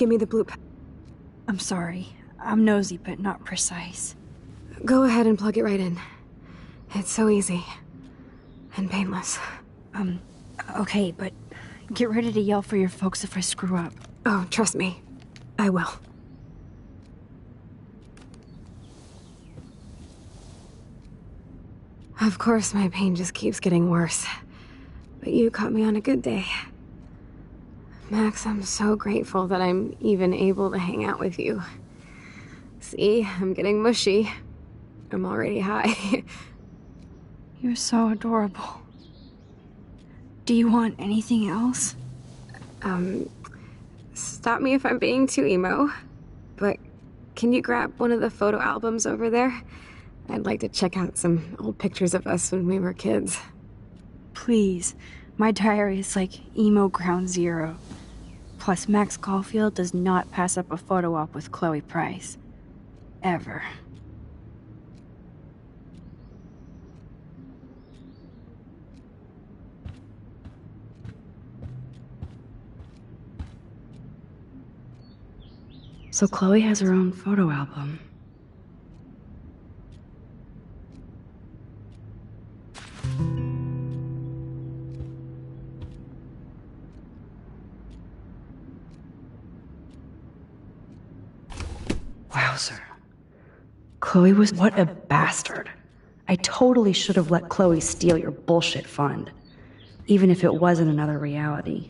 give me the blue I'm sorry. I'm nosy, but not precise. Go ahead and plug it right in. It's so easy. And painless. Okay, but get ready to yell for your folks if I screw up. Oh, trust me. I will. Of course, my pain just keeps getting worse. But you caught me on a good day. Max, I'm so grateful that I'm even able to hang out with you. See, I'm getting mushy. I'm already high. You're so adorable. Do you want anything else? Stop me if I'm being too emo, but can you grab one of the photo albums over there? I'd like to check out some old pictures of us when we were kids. Please. My diary is like emo ground zero. Plus, Max Caulfield does not pass up a photo op with Chloe Price. Ever. So Chloe has her own photo album. Wowzer. Chloe was... What a bastard. I totally should have let Chloe steal your bullshit fund. Even if it wasn't another reality.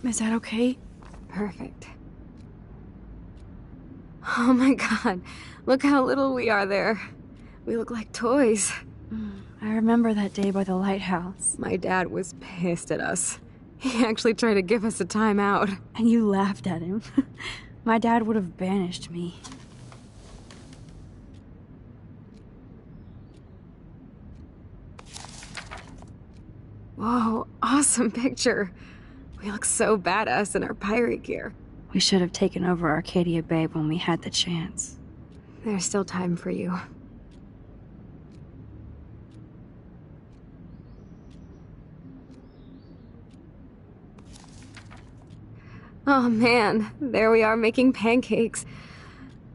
Is that okay? Perfect. Oh my god, look how little we are there. We look like toys. I remember that day by the lighthouse. My dad was pissed at us. He actually tried to give us a timeout. And you laughed at him. My dad would have banished me. Whoa, awesome picture. We look so badass in our pirate gear. We should have taken over Arcadia Bay when we had the chance. There's still time for you. Oh man, there we are making pancakes.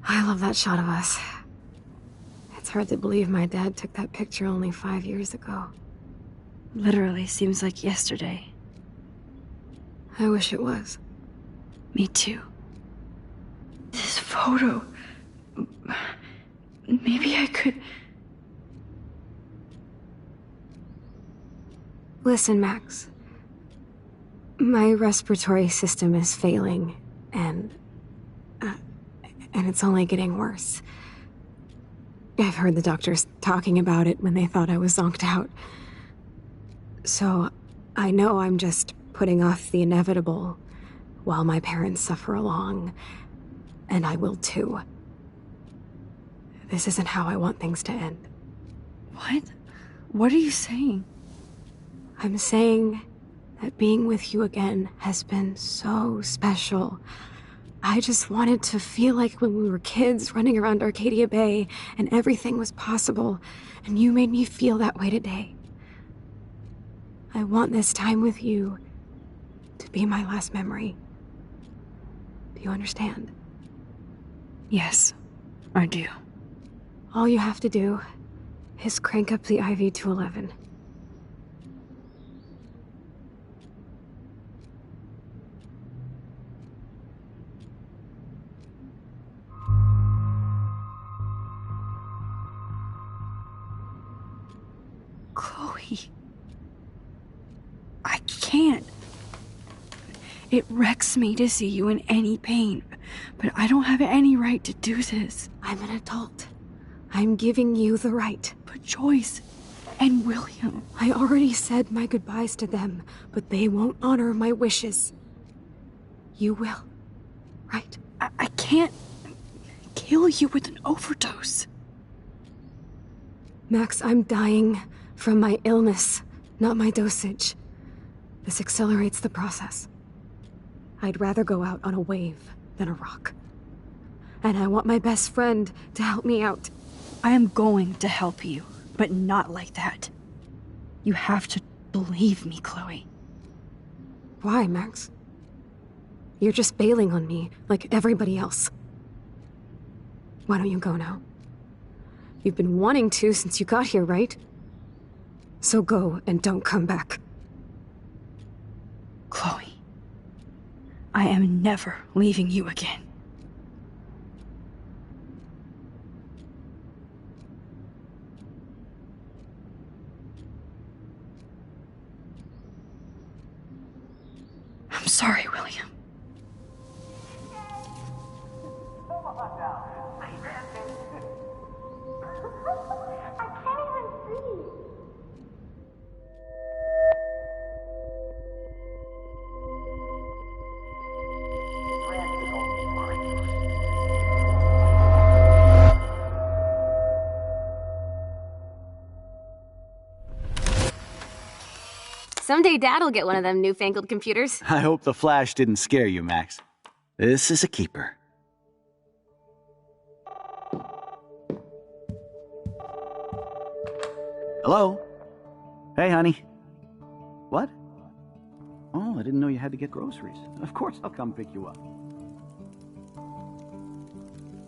I love that shot of us. It's hard to believe my dad took that picture only 5 years ago. Literally seems like yesterday. I wish it was. Me too. This photo... Maybe I could... Listen, Max. My respiratory system is failing, and it's only getting worse. I've heard the doctors talking about it when they thought I was zonked out. So, I know I'm just putting off the inevitable while my parents suffer along, and I will too. This isn't how I want things to end. What? What are you saying? I'm saying that being with you again has been so special. I just wanted to feel like when we were kids running around Arcadia Bay and everything was possible, and you made me feel that way today. I want this time with you to be my last memory. Do you understand? Yes, I do. All you have to do is crank up the IV to 11. Chloe. I can't. It wrecks me to see you in any pain, but I don't have any right to do this. I'm an adult. I'm giving you the right. But Joyce and William... I already said my goodbyes to them, but they won't honor my wishes. You will, right? I can't kill you with an overdose. Max, I'm dying from my illness, not my dosage. This accelerates the process. I'd rather go out on a wave than a rock. and I want my best friend to help me out. I am going to help you, but not like that. You have to believe me, Chloe. Why, Max? You're just bailing on me like everybody else. Why don't you go now? You've been wanting to since you got here, right? So go and don't come back. Chloe, I am never leaving you again. I'm sorry, William. Someday Dad'll get one of them newfangled computers. I hope the flash didn't scare you, Max. This is a keeper. Hello? Hey, honey. What? Oh, I didn't know you had to get groceries. Of course I'll come pick you up.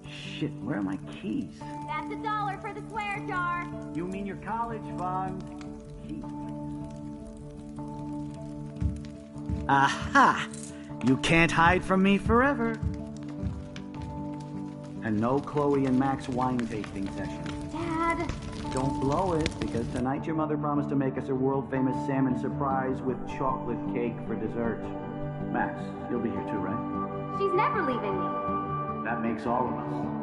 Shit, where are my keys? That's $1 for the swear jar. You mean your college fund? Keys. Aha! You can't hide from me forever. And no Chloe and Max wine tasting session. Dad. Don't blow it, because tonight your mother promised to make us a world-famous salmon surprise with chocolate cake for dessert. Max, you'll be here too, right? She's never leaving me. That makes all of us.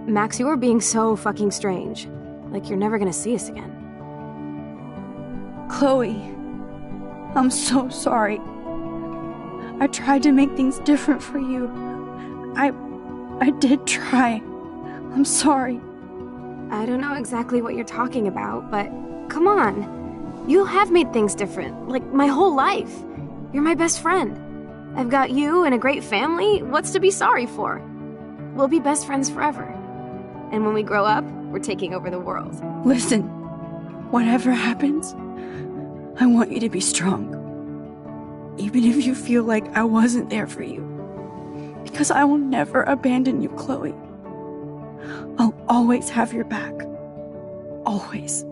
Max, you are being so fucking strange. Like you're never gonna see us again. Chloe, I'm so sorry. I tried to make things different for you. I did try. I'm sorry. I don't know exactly what you're talking about, but come on. You have made things different, like my whole life. You're my best friend. I've got you and a great family. What's to be sorry for? We'll be best friends forever. And when we grow up, we're taking over the world. Listen, whatever happens, I want you to be strong. Even if you feel like I wasn't there for you. Because I will never abandon you, Chloe. I'll always have your back. Always.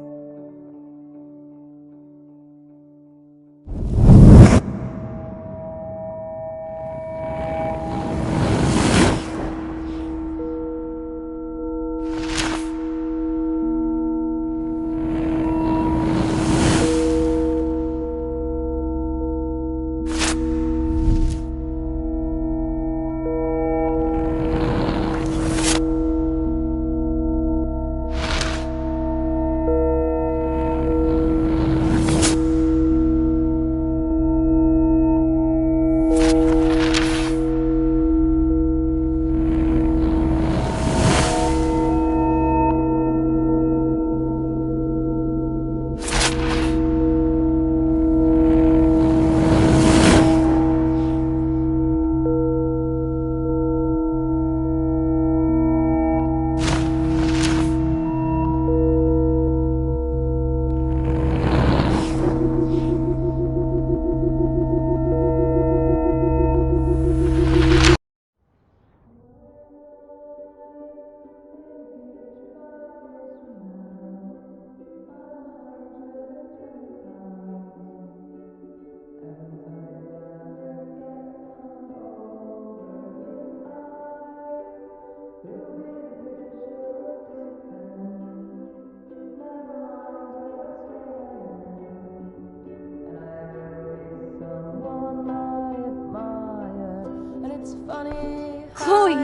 Chloe,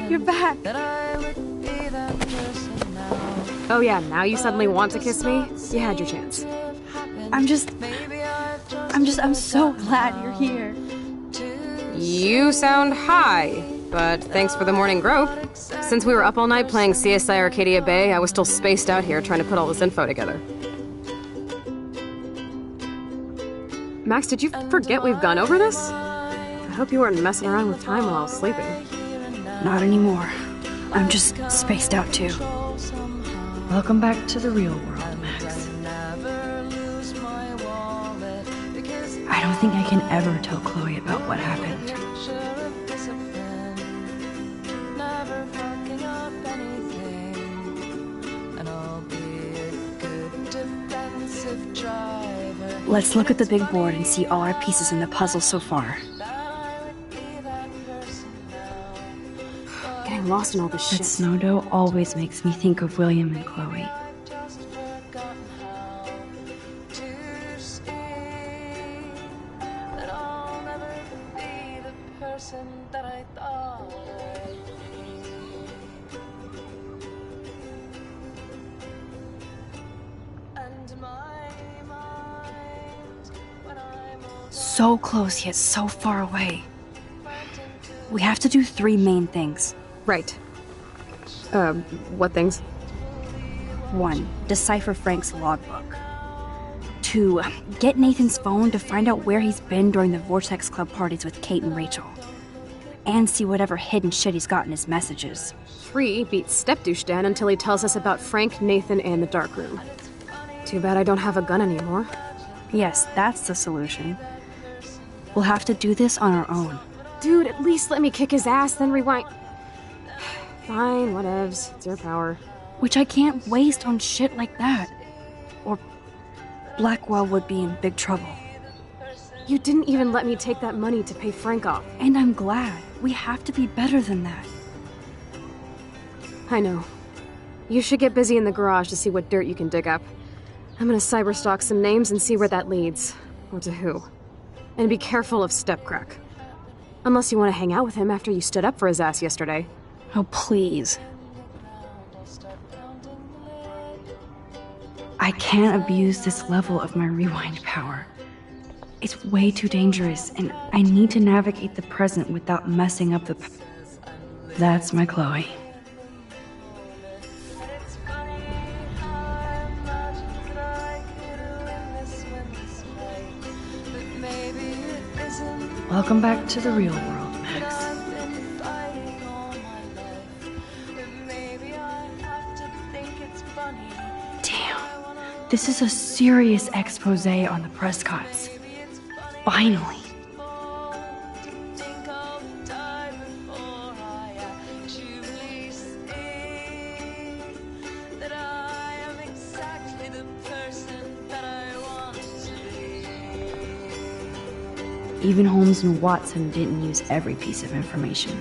you're back. Oh yeah, now you suddenly want to kiss me? You had your chance. I'm so glad you're here. You sound high. But thanks for the morning grope. Since we were up all night playing CSI Arcadia Bay, I was still spaced out here trying to put all this info together. Max, did you forget we've gone over this? I hope you weren't messing around with time while I was sleeping. Not anymore. I'm just spaced out too. Welcome back to the real world, Max. I don't think I can ever tell Chloe about what happened. Let's look at the big board and see all our pieces in the puzzle so far. Getting lost in all this shit. That snow dough always makes me think of William and Chloe. So close yet so far away. We have to do 3 main things. Right. What things? 1. Decipher Frank's logbook. 2. Get Nathan's phone to find out where he's been during the Vortex Club parties with Kate and Rachel. And see whatever hidden shit he's got in his messages. 3. Beat Stepdouche Dan until he tells us about Frank, Nathan, and the dark room. Too bad I don't have a gun anymore. Yes, that's the solution. We'll have to do this on our own. Dude, at least let me kick his ass, then rewind. Fine, whatevs. It's your power. Which I can't waste on shit like that. Or Blackwell would be in big trouble. You didn't even let me take that money to pay Frank off. And I'm glad. We have to be better than that. I know. You should get busy in the garage to see what dirt you can dig up. I'm gonna cyberstalk some names and see where that leads. Or to who. And be careful of Stepcrack. Unless you want to hang out with him after you stood up for his ass yesterday. Oh, please. I can't abuse this level of my rewind power. It's way too dangerous, and I need to navigate the present without messing up the That's my Chloe. Welcome back to the real world, Max. Damn. This is a serious expose on the Prescotts. Finally. Even Holmes and Watson didn't use every piece of information.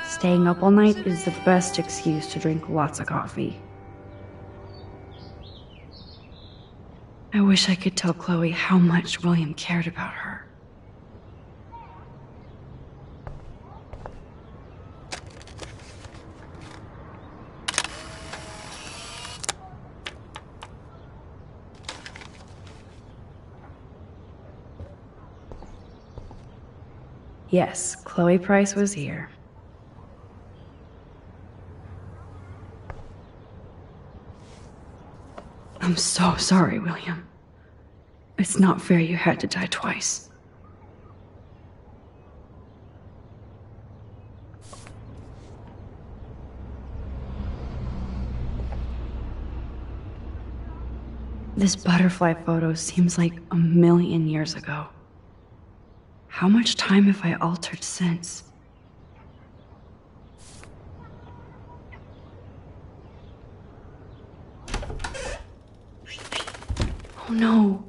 Staying up all night is the best excuse to drink lots of coffee. I wish I could tell Chloe how much William cared about her. Yes, Chloe Price was here. I'm so sorry, William. It's not fair you had to die twice. This butterfly photo seems like a million years ago. How much time have I altered since? Oh no,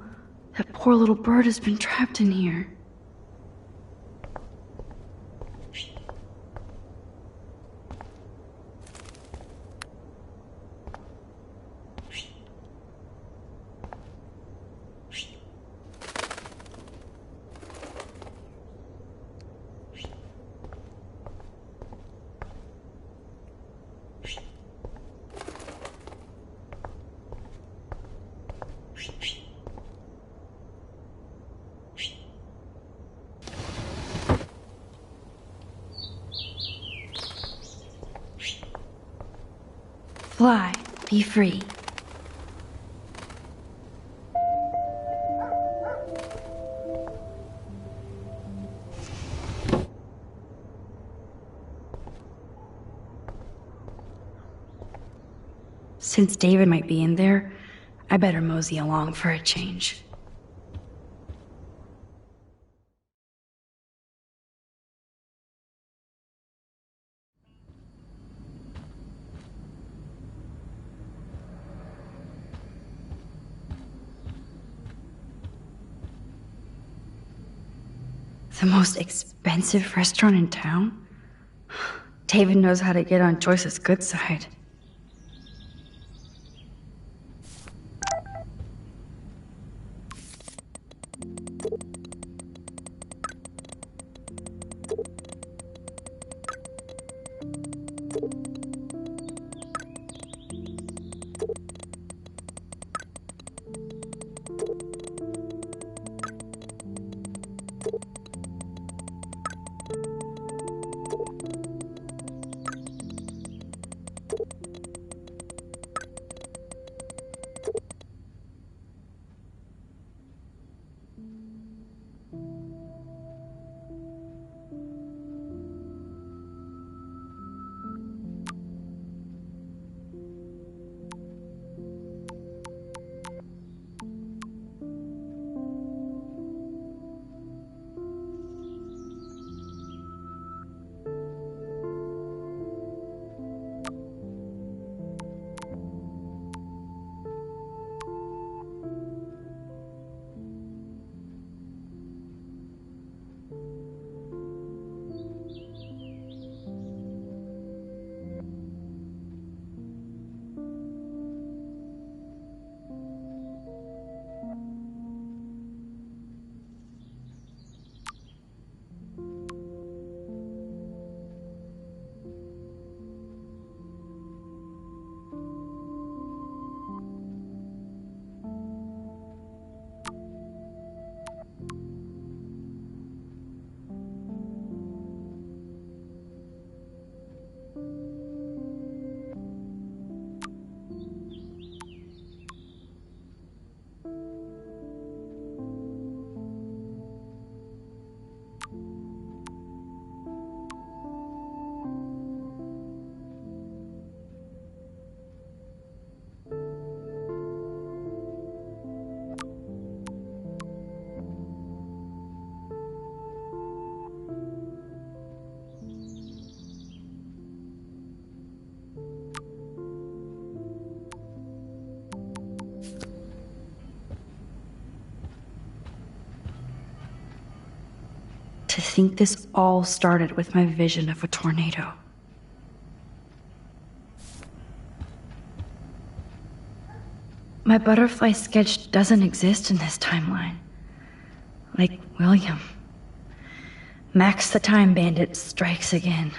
that poor little bird has been trapped in here. Fly, be free. Since David might be in there, I better mosey along for a change. The most expensive restaurant in town? David knows how to get on Joyce's good side. To think this all started with my vision of a tornado. My butterfly sketch doesn't exist in this timeline. Like William. Max the Time Bandit strikes again.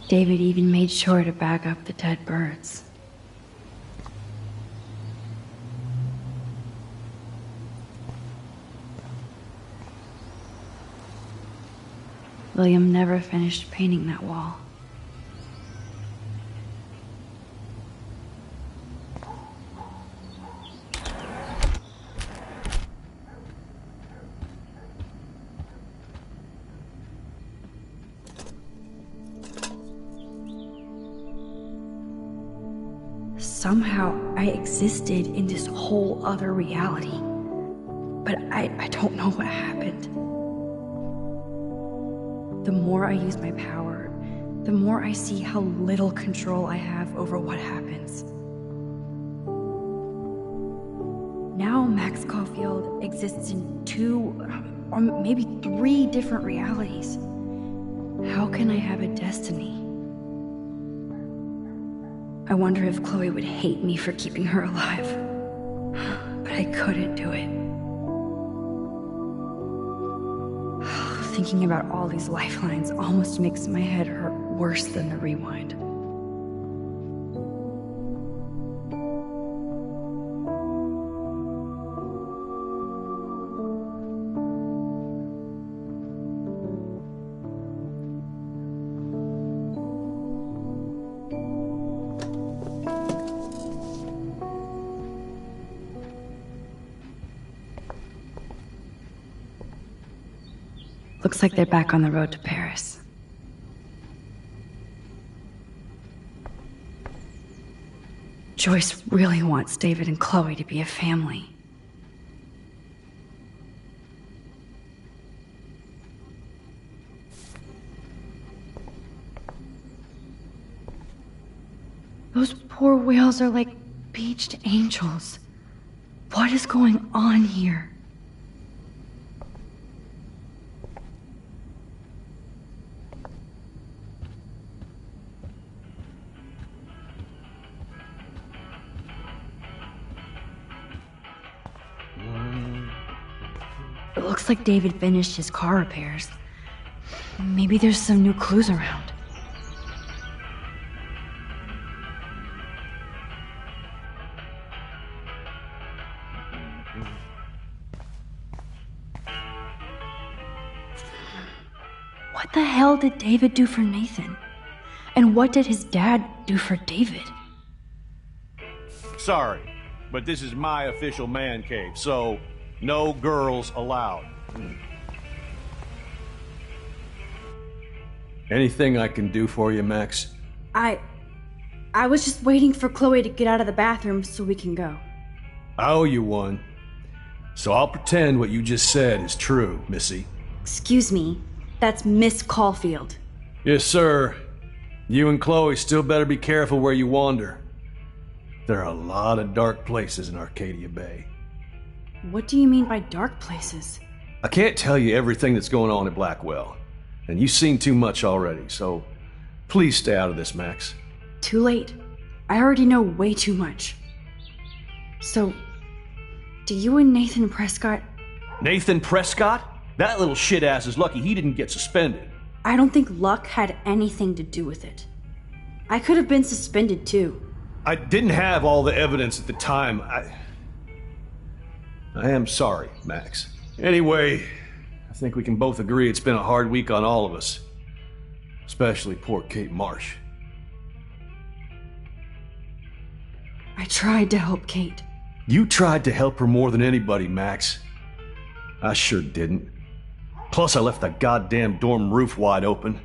David even made sure to bag up the dead birds. William never finished painting that wall. Somehow, I existed in this whole other reality. But I don't know what happened. The more I use my power, the more I see how little control I have over what happens. Now Max Caulfield exists in 2, or maybe 3 different realities. How can I have a destiny? I wonder if Chloe would hate me for keeping her alive. But I couldn't do it. Thinking about all these lifelines almost makes my head hurt worse than the rewind. Looks like they're back on the road to Paris. Joyce really wants David and Chloe to be a family. Those poor whales are like beached angels. What is going on here? It looks like David finished his car repairs. Maybe there's some new clues around. What the hell did David do for Nathan? And what did his dad do for David? Sorry, but this is my official man cave, so no girls allowed. Anything I can do for you, Max? I was just waiting for Chloe to get out of the bathroom so we can go. I owe you one. So I'll pretend what you just said is true, Missy. Excuse me, that's Miss Caulfield. Yes, sir. You and Chloe still better be careful where you wander. There are a lot of dark places in Arcadia Bay. What do you mean by dark places? I can't tell you everything that's going on at Blackwell, and you've seen too much already, so please stay out of this, Max. Too late. I already know way too much. So, do you and Nathan Prescott... Nathan Prescott? That little shit-ass is lucky he didn't get suspended. I don't think luck had anything to do with it. I could have been suspended too. I didn't have all the evidence at the time. I am sorry, Max. Anyway, I think we can both agree it's been a hard week on all of us. Especially poor Kate Marsh. I tried to help Kate. You tried to help her more than anybody, Max. I sure didn't. Plus, I left the goddamn dorm roof wide open.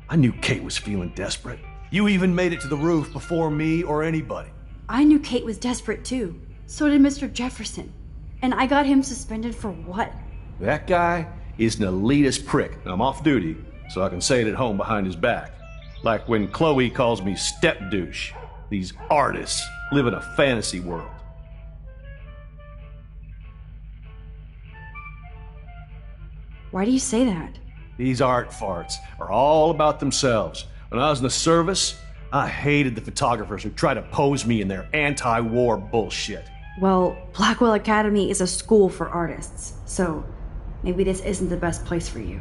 I knew Kate was feeling desperate. You even made it to the roof before me or anybody. I knew Kate was desperate too. So did Mr. Jefferson. And I got him suspended for what? That guy is an elitist prick, and I'm off duty, so I can say it at home behind his back. Like when Chloe calls me step douche. These artists live in a fantasy world. Why do you say that? These art farts are all about themselves. When I was in the service, I hated the photographers who try to pose me in their anti-war bullshit. Well, Blackwell Academy is a school for artists, so maybe this isn't the best place for you.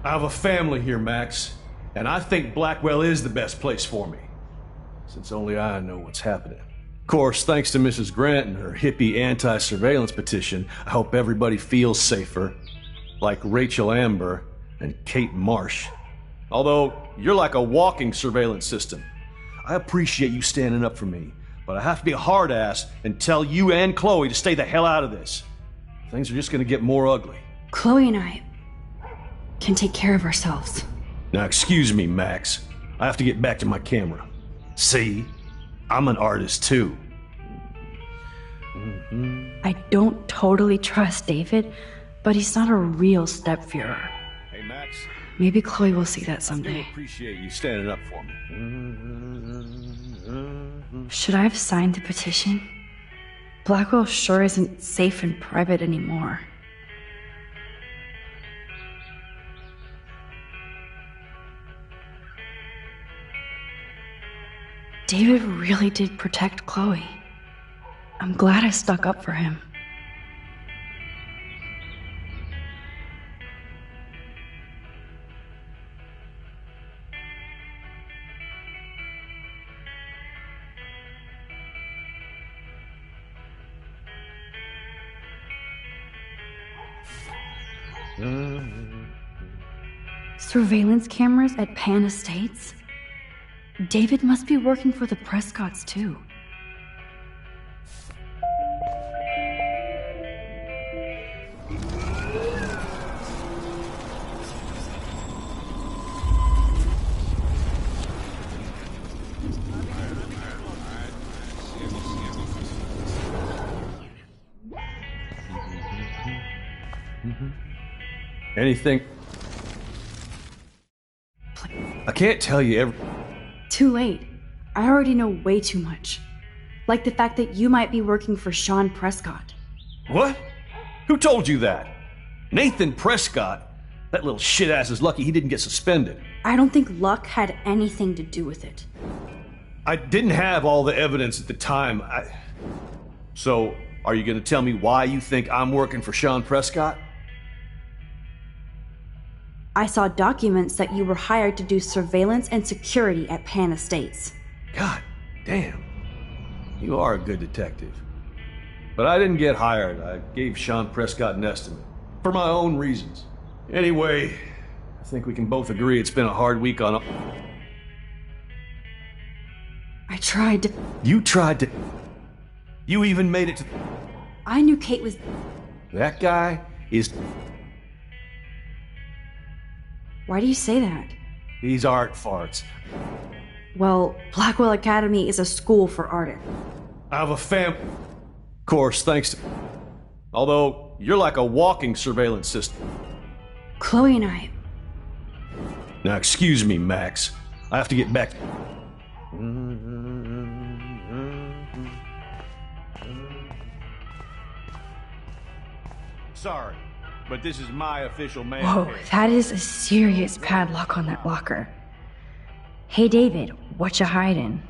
I have a family here, Max, and I think Blackwell is the best place for me, since only I know what's happening. Of course, thanks to Mrs. Grant and her hippie anti-surveillance petition, I hope everybody feels safer, like Rachel Amber and Kate Marsh. Although, you're like a walking surveillance system. I appreciate you standing up for me, but I have to be a hard ass and tell you and Chloe to stay the hell out of this. Things are just gonna get more ugly. Chloe and I can take care of ourselves. Now excuse me, Max. I have to get back to my camera. See? I'm an artist too. I don't totally trust David, but he's not a real stepführer. Hey, Max. Maybe Chloe will see that I someday. appreciate you standing up for me. Should I have signed the petition? Blackwell sure isn't safe and private anymore. David really did protect Chloe. I'm glad I stuck up for him. Surveillance cameras at Pan Estates? David must be working for the Prescotts, too. Anything? I can't tell you every... Too late. I already know way too much. Like the fact that you might be working for Sean Prescott. What? Who told you that? Nathan Prescott? That little shit-ass is lucky he didn't get suspended. I don't think luck had anything to do with it. I didn't have all the evidence at the time. So, are you gonna tell me why you think I'm working for Sean Prescott? I saw documents that you were hired to do surveillance and security at Pan Estates. God damn. You are a good detective. But I didn't get hired. I gave Sean Prescott an estimate. For my own reasons. Anyway, I think we can both agree it's been a hard week on... I tried to... You tried to... You even made it to... I knew Kate was... That guy is... Why do you say that? These art farts. Well, Blackwell Academy is a school for artists. I have a Of course, thanks to... Although, you're like a walking surveillance system. Chloe and I... Now, excuse me, Max. I have to get back... Sorry, but this is my official man. Whoa, that is a serious padlock on that locker. Hey, David, what you hiding?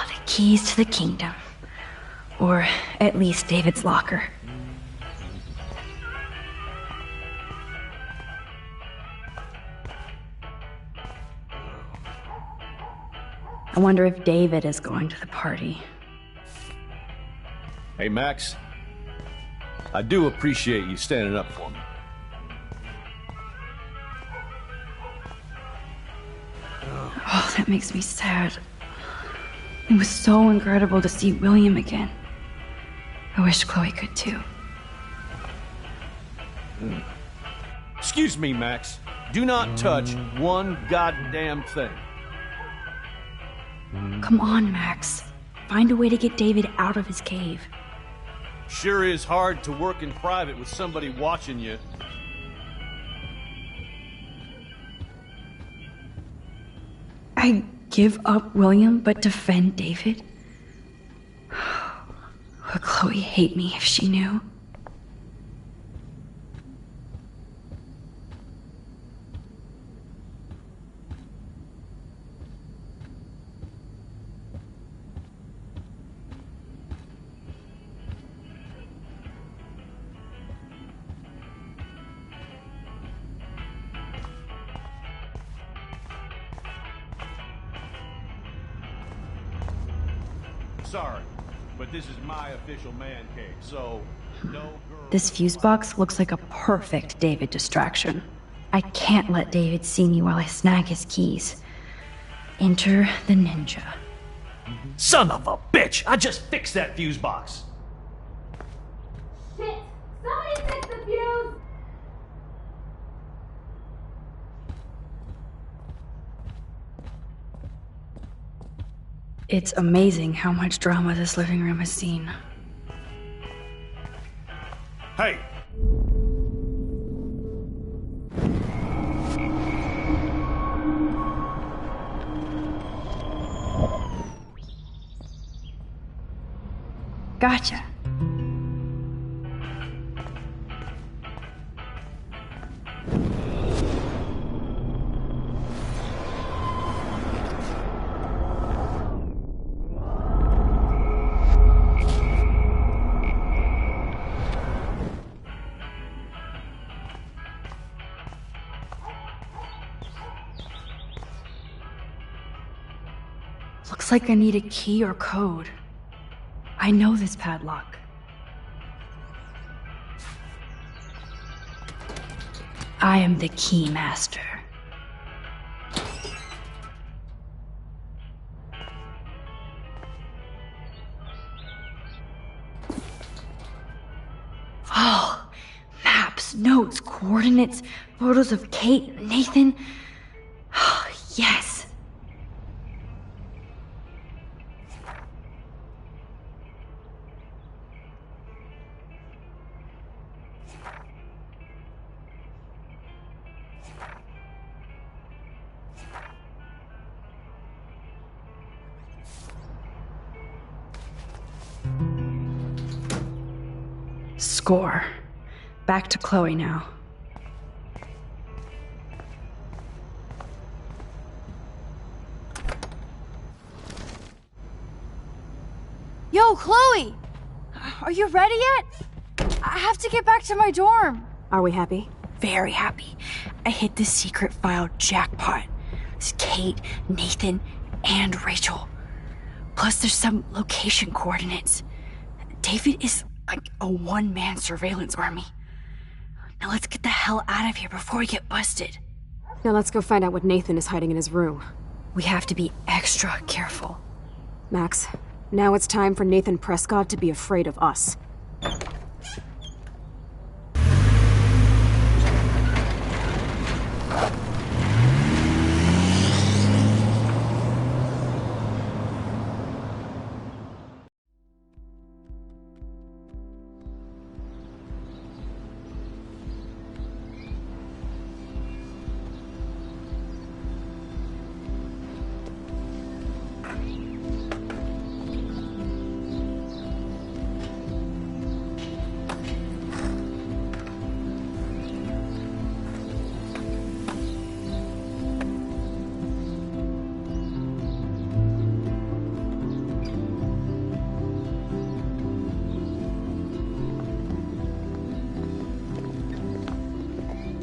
The keys to the kingdom. Or at least David's locker. I wonder if David is going to the party. Hey, Max. I do appreciate you standing up for me. Oh, that makes me sad. It was so incredible to see William again. I wish Chloe could too. Excuse me, Max. Do not touch one goddamn thing. Come on, Max. Find a way to get David out of his cave. Sure is hard to work in private with somebody watching you. I give up William but defend David? Would Chloe hate me if she knew? Sorry, but this is my official man cave, so no girl... This fuse box looks like a perfect David distraction. I can't let David see me while I snag his keys. Enter the ninja. Son of a bitch! I just fixed that fuse box! Shit! Somebody fix the fuse! It's amazing how much drama this living room has seen. Hey! Gotcha. Looks like I need a key or code. I know this padlock. I am the key master. Oh, maps, notes, coordinates, photos of Kate, Nathan. Oh, yes. Score. Back to Chloe now. Yo, Chloe! Are you ready yet? I have to get back to my dorm. Are we happy? Very happy. I hit the secret file jackpot. It's Kate, Nathan, and Rachel. Plus there's some location coordinates. David is like a one-man surveillance army. Now let's get the hell out of here before we get busted. Now let's go find out what Nathan is hiding in his room. We have to be extra careful. Max, now it's time for Nathan Prescott to be afraid of us.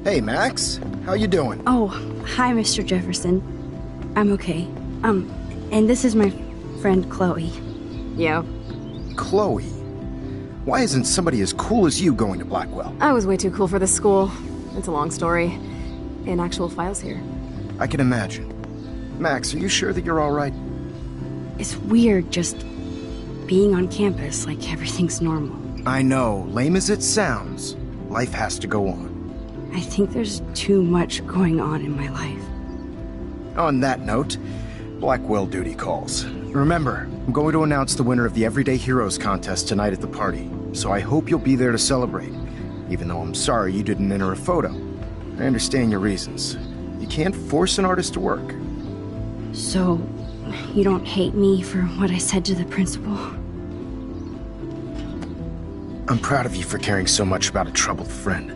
Hey, Max. How you doing? Oh, hi, Mr. Jefferson. I'm okay. And this is my friend Chloe. Yo. Chloe. Why isn't somebody as cool as you going to Blackwell? I was way too cool for this school. It's a long story. In actual files here. I can imagine. Max, are you sure that you're all right? It's weird just being on campus like everything's normal. I know. Lame as it sounds, life has to go on. I think there's too much going on in my life. On that note, Blackwell duty calls. Remember, I'm going to announce the winner of the Everyday Heroes contest tonight at the party, so I hope you'll be there to celebrate, even though I'm sorry you didn't enter a photo. I understand your reasons. You can't force an artist to work. So, you don't hate me for what I said to the principal? I'm proud of you for caring so much about a troubled friend.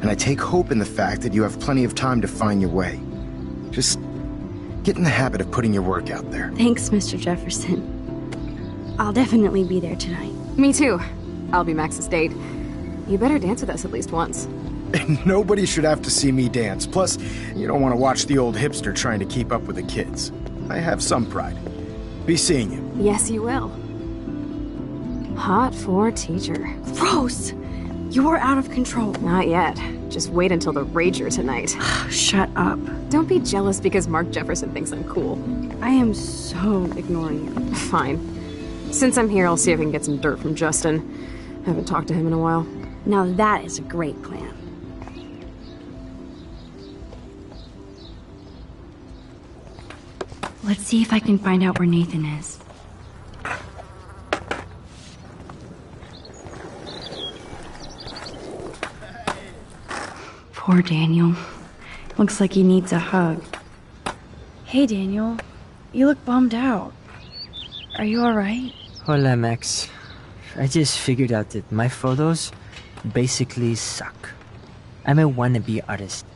And I take hope in the fact that you have plenty of time to find your way. Just get in the habit of putting your work out there. Thanks, Mr. Jefferson. I'll definitely be there tonight. Me too. I'll be Max's date. You better dance with us at least once. And nobody should have to see me dance. Plus, you don't want to watch the old hipster trying to keep up with the kids. I have some pride. Be seeing you. Yes, you will. Hot for teacher. Gross! You're out of control. Not yet. Just wait until the rager tonight. Shut up. Don't be jealous because Mark Jefferson thinks I'm cool. I am so ignoring you. Fine. Since I'm here, I'll see if I can get some dirt from Justin. Haven't talked to him in a while. Now that is a great plan. Let's see if I can find out where Nathan is. Poor Daniel. Looks like he needs a hug. Hey, Daniel. You look bummed out. Are you alright? Hola, Max. I just figured out that my photos basically suck. I'm a wannabe artist.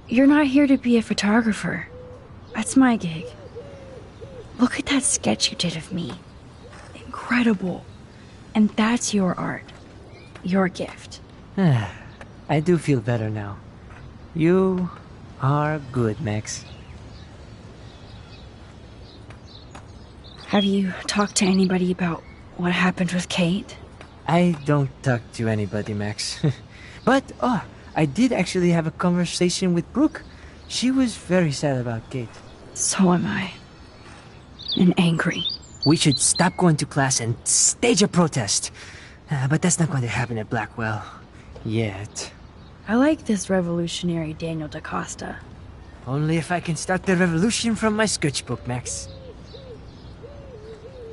You're not here to be a photographer. That's my gig. Look at that sketch you did of me. Incredible. And that's your art. Your gift. I do feel better now. You are good, Max. Have you talked to anybody about what happened with Kate? I don't talk to anybody, Max. But, I did actually have a conversation with Brooke. She was very sad about Kate. So am I. And angry. We should stop going to class and stage a protest. But that's not going to happen at Blackwell. Yet. I like this revolutionary Daniel DaCosta. Only if I can start the revolution from my sketchbook, Max.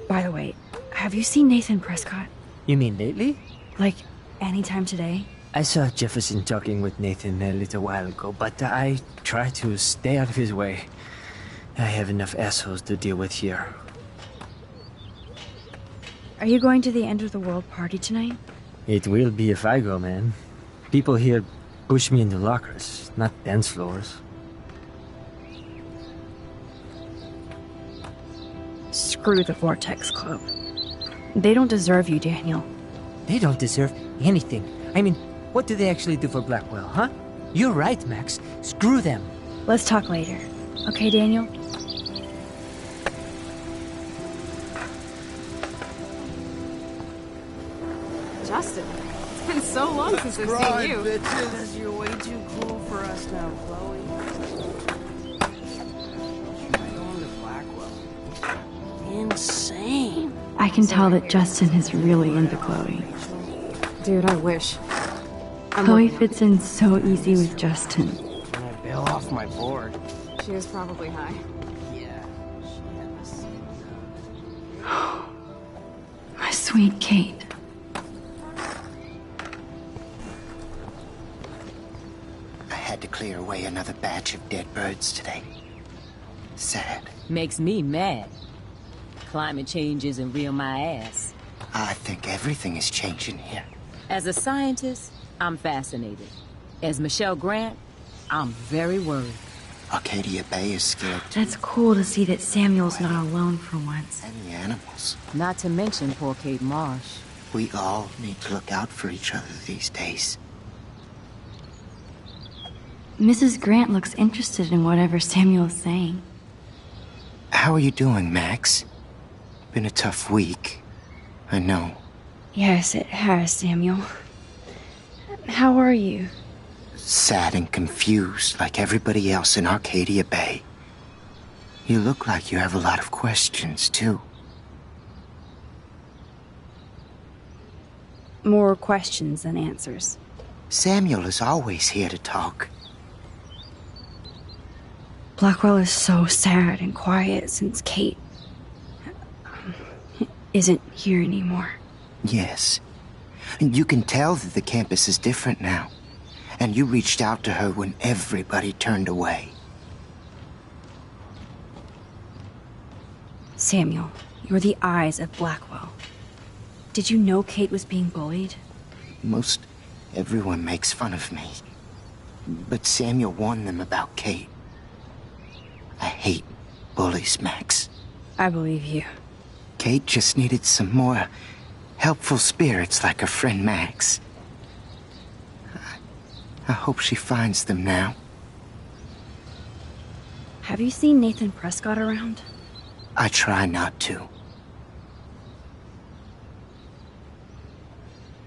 By the way, have you seen Nathan Prescott? You mean lately? Like, anytime today? I saw Jefferson talking with Nathan a little while ago, but I try to stay out of his way. I have enough assholes to deal with here. Are you going to the end of the world party tonight? It will be if I go, man. People here push me into lockers, not dance floors. Screw the Vortex Club. They don't deserve you, Daniel. They don't deserve anything. I mean, what do they actually do for Blackwell, huh? You're right, Max. Screw them. Let's talk later. Okay, Daniel? Justin, it's been so long since I've seen you. Bitches. You're way too cool for us now, Chloe. Going to Blackwell. Insane. I can tell that Justin is really into Chloe. Dude, I wish. Chloe fits in so easy with Justin. When I bail off my board. She was probably high. Yeah. She had the same. My sweet Kate. I had to clear away another batch of dead birds today. Sad. Makes me mad. Climate change isn't real my ass. I think everything is changing here. As a scientist, I'm fascinated. As Michelle Grant, I'm very worried. Arcadia Bay is scared too. That's cool to see that Samuel's not alone for once. And the animals. Not to mention poor Kate Marsh. We all need to look out for each other these days. Mrs. Grant looks interested in whatever Samuel's saying. How are you doing, Max? Been a tough week. I know. Yes, it has, Samuel. How are you? Sad and confused like everybody else in Arcadia Bay. You look like you have a lot of questions, too. More questions than answers. Samuel is always here to talk. Blackwell is so sad and quiet since Kate isn't here anymore. Yes. And you can tell that the campus is different now. And you reached out to her when everybody turned away. Samuel, you're the eyes of Blackwell. Did you know Kate was being bullied? Most everyone makes fun of me. But Samuel warned them about Kate. I hate bullies, Max. I believe you. Kate just needed some more helpful spirits like her friend Max. I hope she finds them now. Have you seen Nathan Prescott around? I try not to.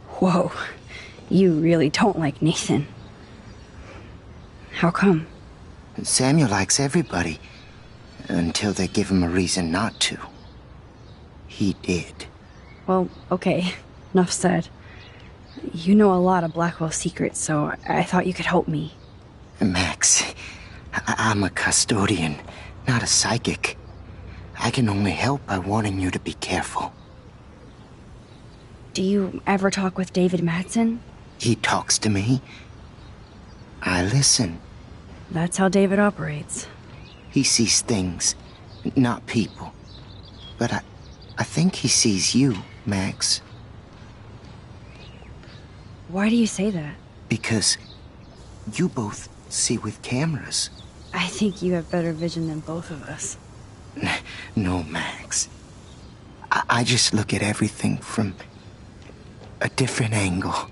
Whoa, you really don't like Nathan. How come? Samuel likes everybody, until they give him a reason not to. He did. Well, okay, enough said. You know a lot of Blackwell secrets, so I thought you could help me. Max, I'm a custodian, not a psychic. I can only help by warning you to be careful. Do you ever talk with David Madsen? He talks to me. I listen. That's how David operates. He sees things, not people. But I think he sees you, Max. Why do you say that? Because you both see with cameras. I think you have better vision than both of us. No, Max. I just look at everything from a different angle.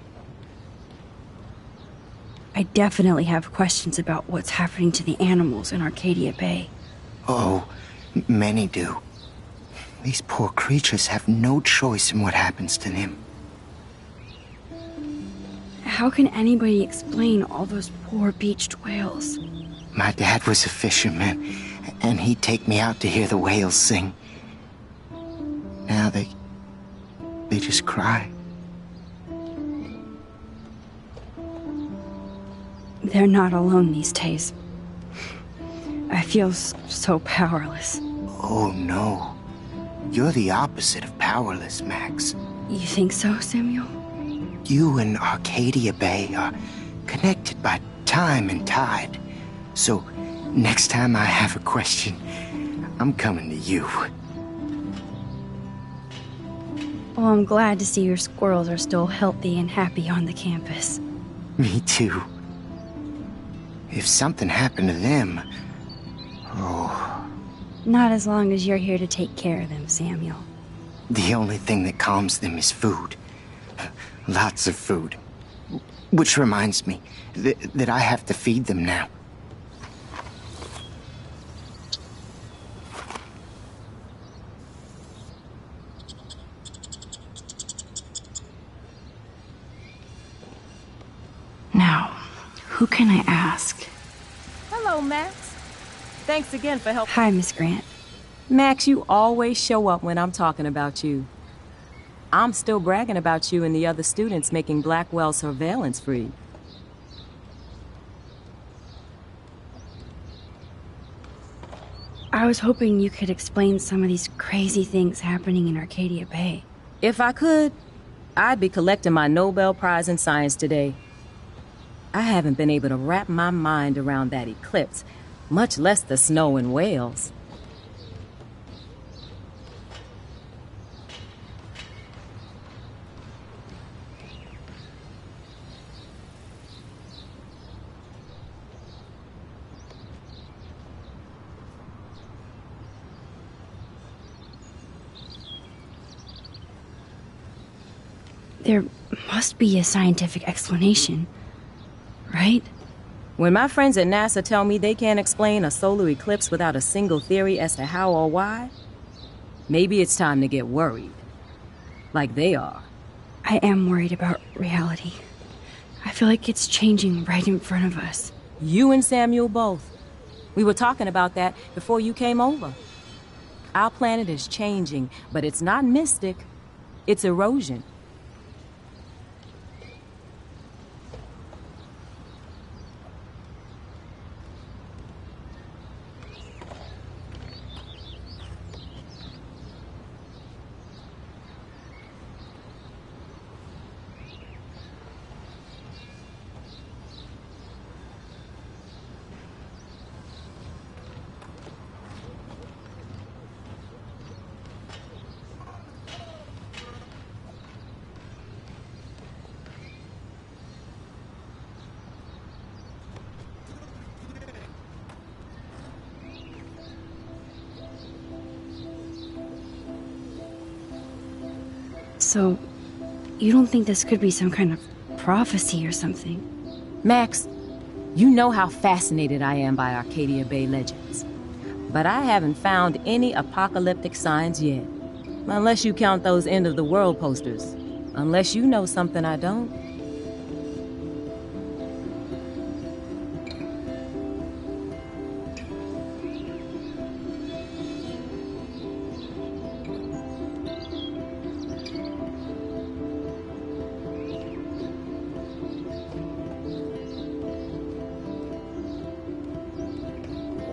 I definitely have questions about what's happening to the animals in Arcadia Bay. Oh, many do. These poor creatures have no choice in what happens to them. How can anybody explain all those poor beached whales? My dad was a fisherman, and he'd take me out to hear the whales sing. Now they just cry. They're not alone these days. I feel so powerless. Oh no. You're the opposite of powerless, Max. You think so, Samuel? You and Arcadia Bay are connected by time and tide. So, next time I have a question, I'm coming to you. Well, I'm glad to see your squirrels are still healthy and happy on the campus. Me too. If something happened to them... Oh... Not as long as you're here to take care of them, Samuel. The only thing that calms them is food. Lots of food. Which reminds me that I have to feed them now. Now, who can I ask? Hello, Max. Thanks again for helping. Hi, Miss Grant. Max, you always show up when I'm talking about you. I'm still bragging about you and the other students making Blackwell surveillance free. I was hoping you could explain some of these crazy things happening in Arcadia Bay. If I could, I'd be collecting my Nobel Prize in Science today. I haven't been able to wrap my mind around that eclipse, much less the snow in Wales. There must be a scientific explanation, right? When my friends at NASA tell me they can't explain a solar eclipse without a single theory as to how or why, maybe it's time to get worried. Like they are. I am worried about reality. I feel like it's changing right in front of us. You and Samuel both. We were talking about that before you came over. Our planet is changing, but it's not mystic. It's erosion. So, you don't think this could be some kind of prophecy or something? Max, you know how fascinated I am by Arcadia Bay legends. But I haven't found any apocalyptic signs yet. Unless you count those end-of-the-world posters. Unless you know something I don't.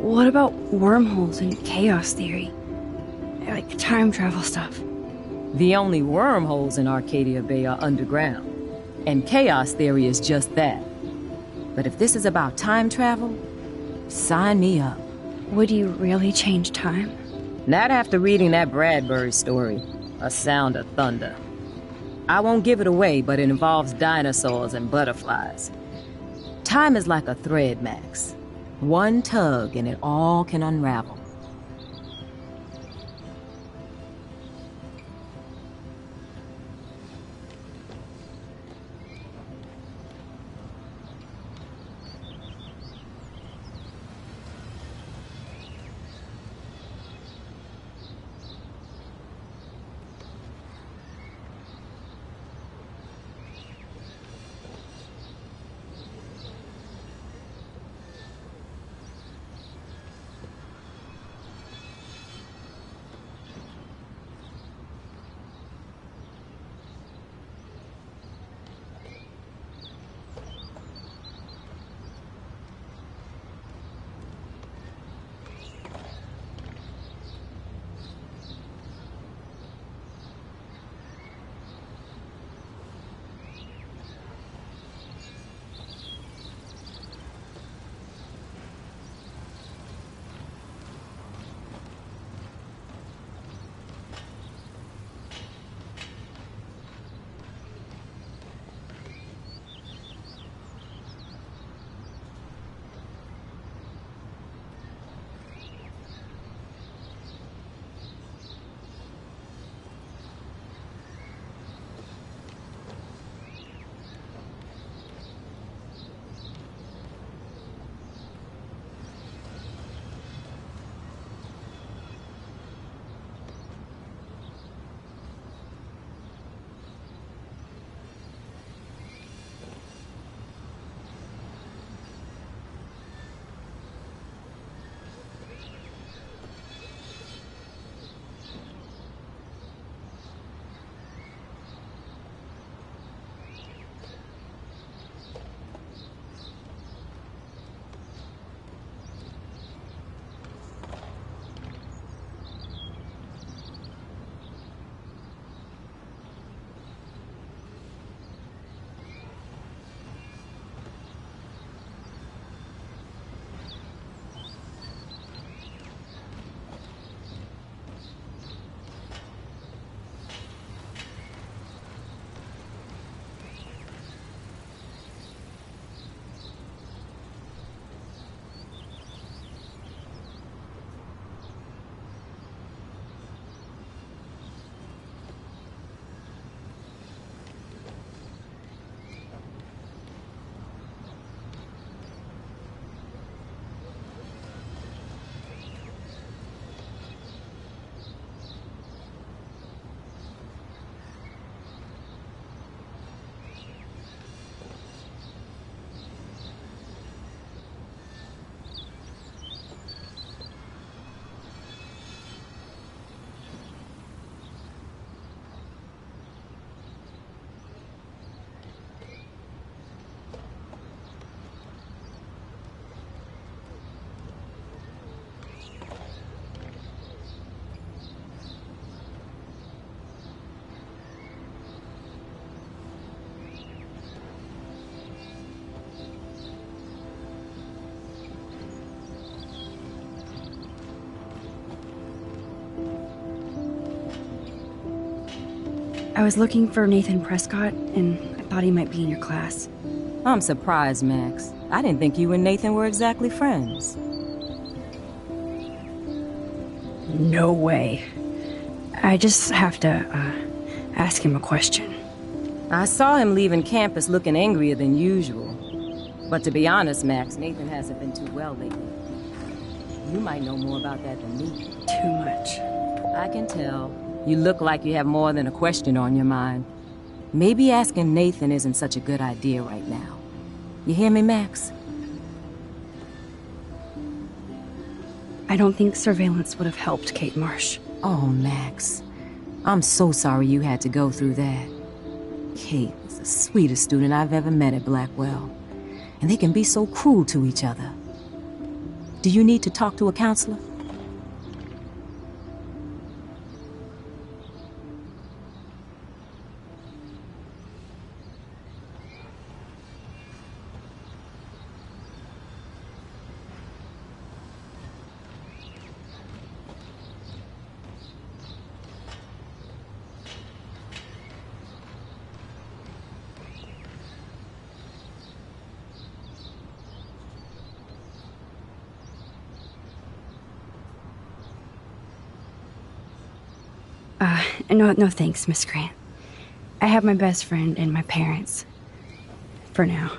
What about wormholes and chaos theory? Like time travel stuff. The only wormholes in Arcadia Bay are underground. And chaos theory is just that. But if this is about time travel, sign me up. Would you really change time? Not after reading that Bradbury story, A Sound of Thunder. I won't give it away, but it involves dinosaurs and butterflies. Time is like a thread, Max. One tug and it all can unravel. I was looking for Nathan Prescott, and I thought he might be in your class. I'm surprised, Max. I didn't think you and Nathan were exactly friends. No way. I just have to, ask him a question. I saw him leaving campus looking angrier than usual. But to be honest, Max, Nathan hasn't been too well lately. You might know more about that than me. Too much. I can tell. You look like you have more than a question on your mind. Maybe asking Nathan isn't such a good idea right now. You hear me, Max? I don't think surveillance would have helped Kate Marsh. Oh, Max. I'm so sorry you had to go through that. Kate was the sweetest student I've ever met at Blackwell. And they can be so cruel to each other. Do you need to talk to a counselor? No thanks, Miss Grant. I have my best friend and my parents. For now.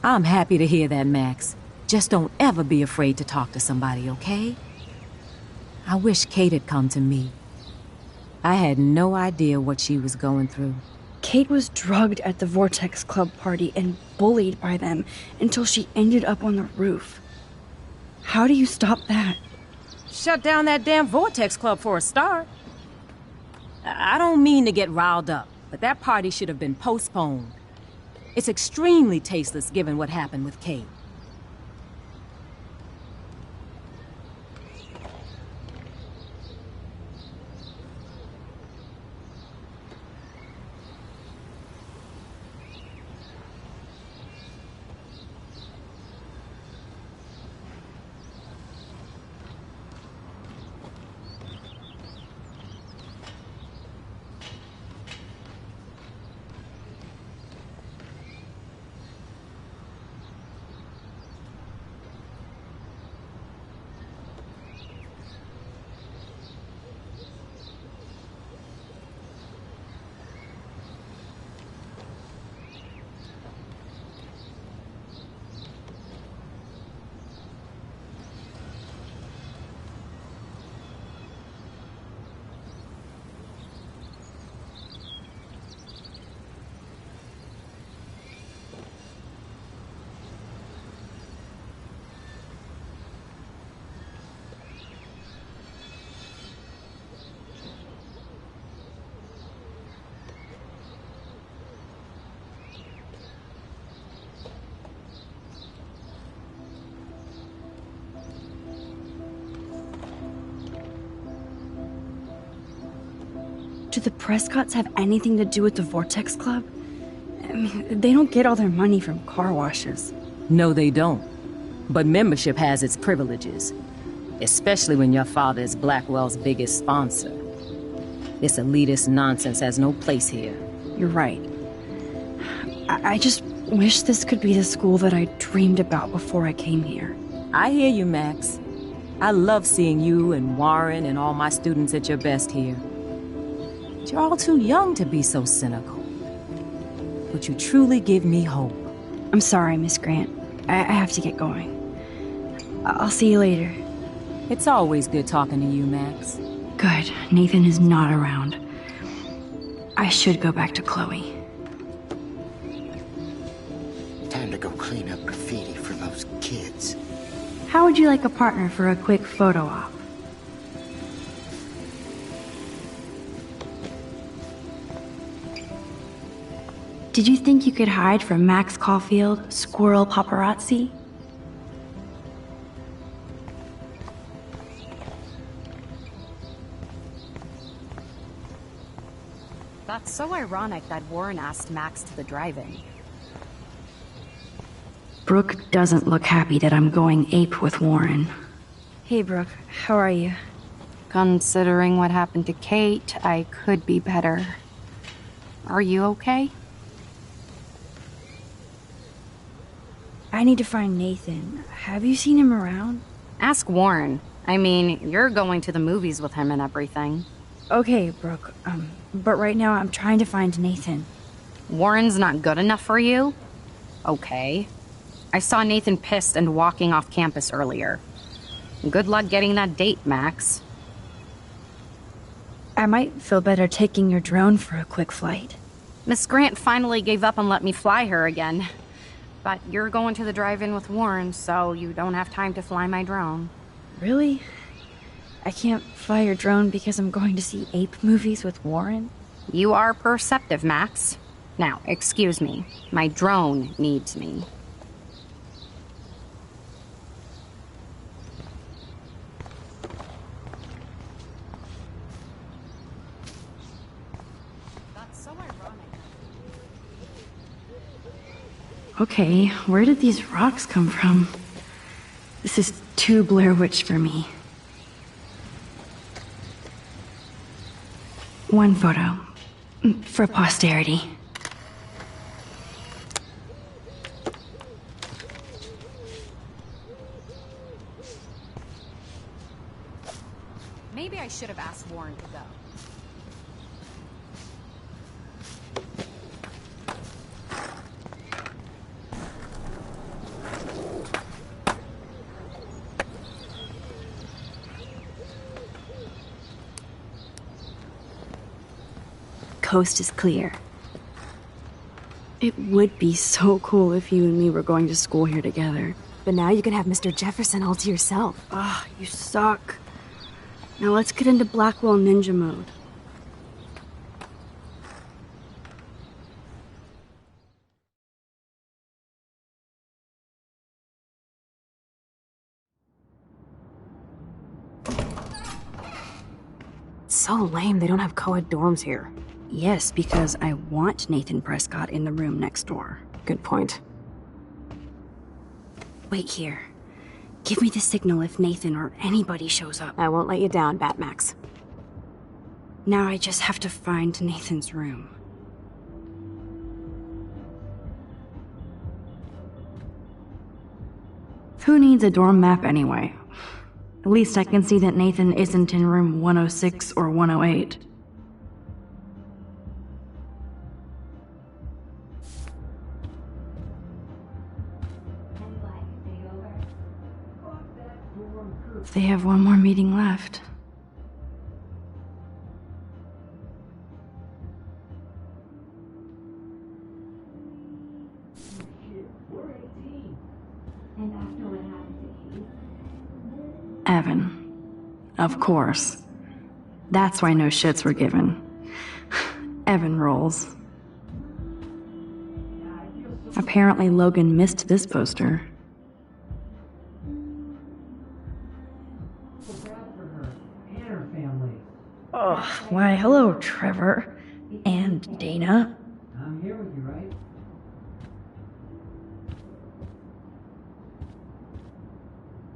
I'm happy to hear that, Max. Just don't ever be afraid to talk to somebody, okay? I wish Kate had come to me. I had no idea what she was going through. Kate was drugged at the Vortex Club party and bullied by them until she ended up on the roof. How do you stop that? Shut down that damn Vortex Club for a start. I don't mean to get riled up, but that party should have been postponed. It's extremely tasteless given what happened with Kate. Do the Prescotts have anything to do with the Vortex Club? I mean, they don't get all their money from car washes. No, they don't. But membership has its privileges. Especially when your father is Blackwell's biggest sponsor. This elitist nonsense has no place here. You're right. I just wish this could be the school that I dreamed about before I came here. I hear you, Max. I love seeing you and Warren and all my students at your best here. But you're all too young to be so cynical. But you truly give me hope. I'm sorry, Miss Grant. I have to get going. I'll see you later. It's always good talking to you, Max. Good. Nathan is not around. I should go back to Chloe. Time to go clean up graffiti for those kids. How would you like a partner for a quick photo op? Did you think you could hide from Max Caulfield, squirrel paparazzi? That's so ironic that Warren asked Max to the drive-in. Brooke doesn't look happy that I'm going ape with Warren. Hey, Brooke. How are you? Considering what happened to Kate, I could be better. Are you okay? I need to find Nathan. Have you seen him around? Ask Warren. I mean, you're going to the movies with him and everything. Okay, Brooke. But right now I'm trying to find Nathan. Warren's not good enough for you? Okay. I saw Nathan pissed and walking off campus earlier. Good luck getting that date, Max. I might feel better taking your drone for a quick flight. Miss Grant finally gave up and let me fly her again. But you're going to the drive-in with Warren, so you don't have time to fly my drone. Really? I can't fly your drone because I'm going to see ape movies with Warren? You are perceptive, Max. Now, excuse me. My drone needs me. That's so ironic. Okay, where did these rocks come from? This is too Blair Witch for me. One photo. For posterity. Maybe I should have asked Warren to go. Coast is clear. It would be so cool if you and me were going to school here together. But now you can have Mr. Jefferson all to yourself. Ah, you suck. Now let's get into Blackwell Ninja mode. It's so lame they don't have co-ed dorms here. Yes, because I want Nathan Prescott in the room next door. Good point. Wait here. Give me the signal if Nathan or anybody shows up. I won't let you down, Batmax. Now I just have to find Nathan's room. Who needs a dorm map anyway? At least I can see that Nathan isn't in room 106 or 108. They have one more meeting left. Evan. Of course. That's why no shits were given. Evan rolls. Apparently Logan missed this poster. Oh, why hello, Trevor. And Dana. I'm here with you, right?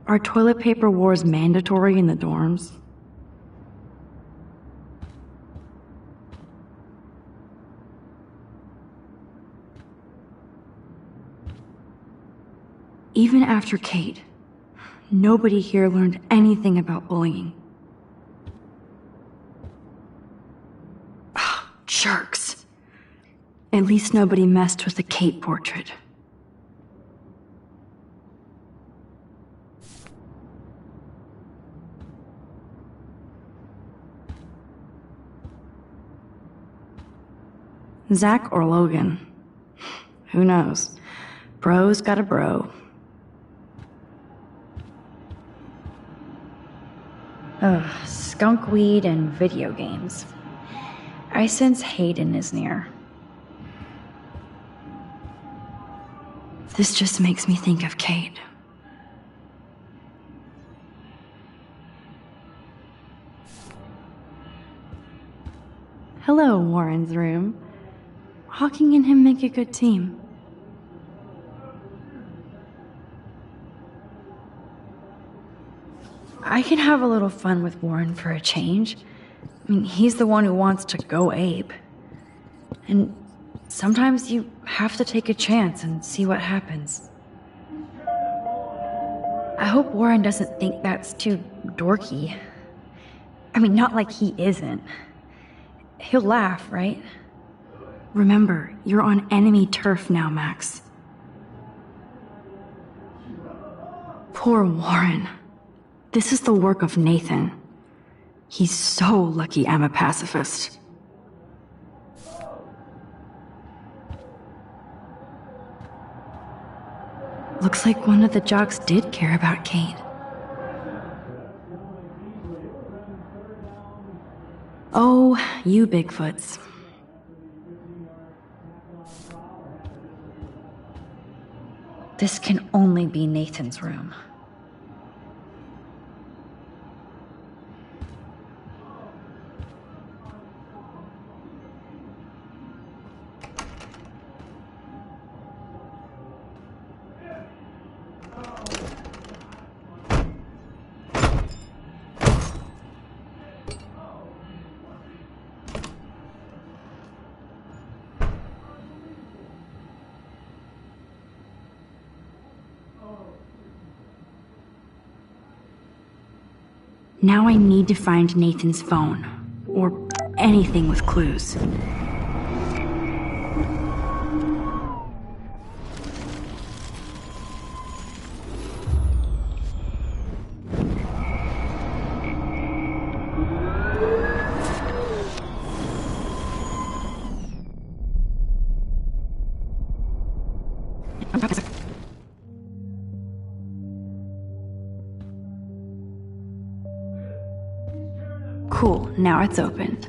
Are toilet paper wars mandatory in the dorms? Even after Kate, nobody here learned anything about bullying. Jerks. At least nobody messed with the Kate portrait. Zach or Logan? Who knows? Bro's got a bro. Ugh, skunkweed and video games. I sense Hayden is near. This just makes me think of Kate. Hello, Warren's room. Hawking and him make a good team. I can have a little fun with Warren for a change. I mean, he's the one who wants to go ape. And sometimes you have to take a chance and see what happens. I hope Warren doesn't think that's too dorky. I mean, not like he isn't. He'll laugh, right? Remember, you're on enemy turf now, Max. Poor Warren. This is the work of Nathan. He's so lucky I'm a pacifist. Looks like one of the jocks did care about Kate. Oh, you Bigfoots. This can only be Nathan's room. Now I need to find Nathan's phone, or anything with clues. Cool, now it's opened.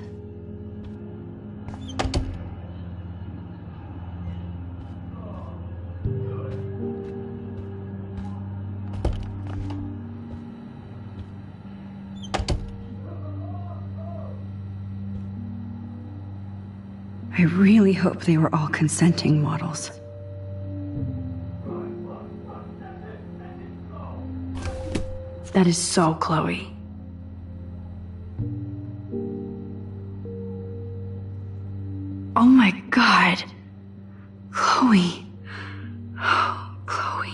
I really hope they were all consenting models. That is so Chloe. Oh my God. Chloe. Oh, Chloe.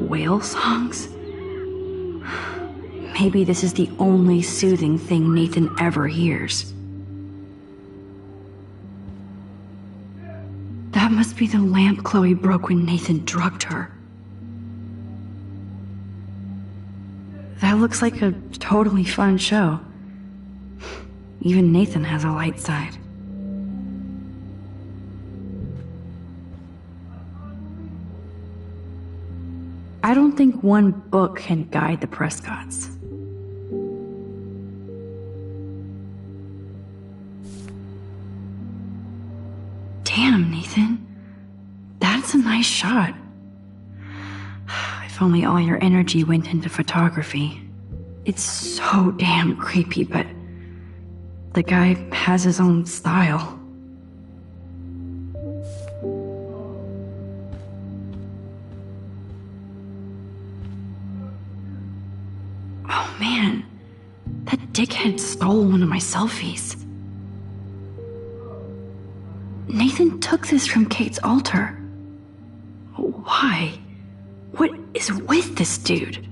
Whale songs? Maybe this is the only soothing thing Nathan ever hears. That must be the lamp Chloe broke when Nathan drugged her. That looks like a totally fun show. Even Nathan has a light side. I don't think one book can guide the Prescotts. Damn, Nathan. That's a nice shot. If only all your energy went into photography. It's so damn creepy, but the guy has his own style. Oh man, that dickhead stole one of my selfies. Nathan took this from Kate's altar. Why? What is with this dude?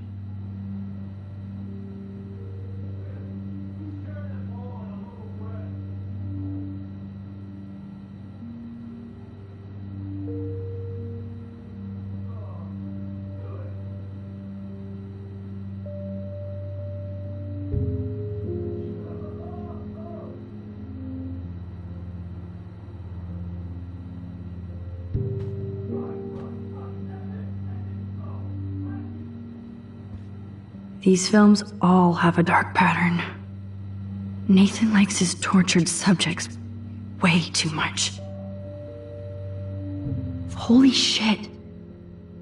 These films all have a dark pattern. Nathan likes his tortured subjects way too much. Holy shit.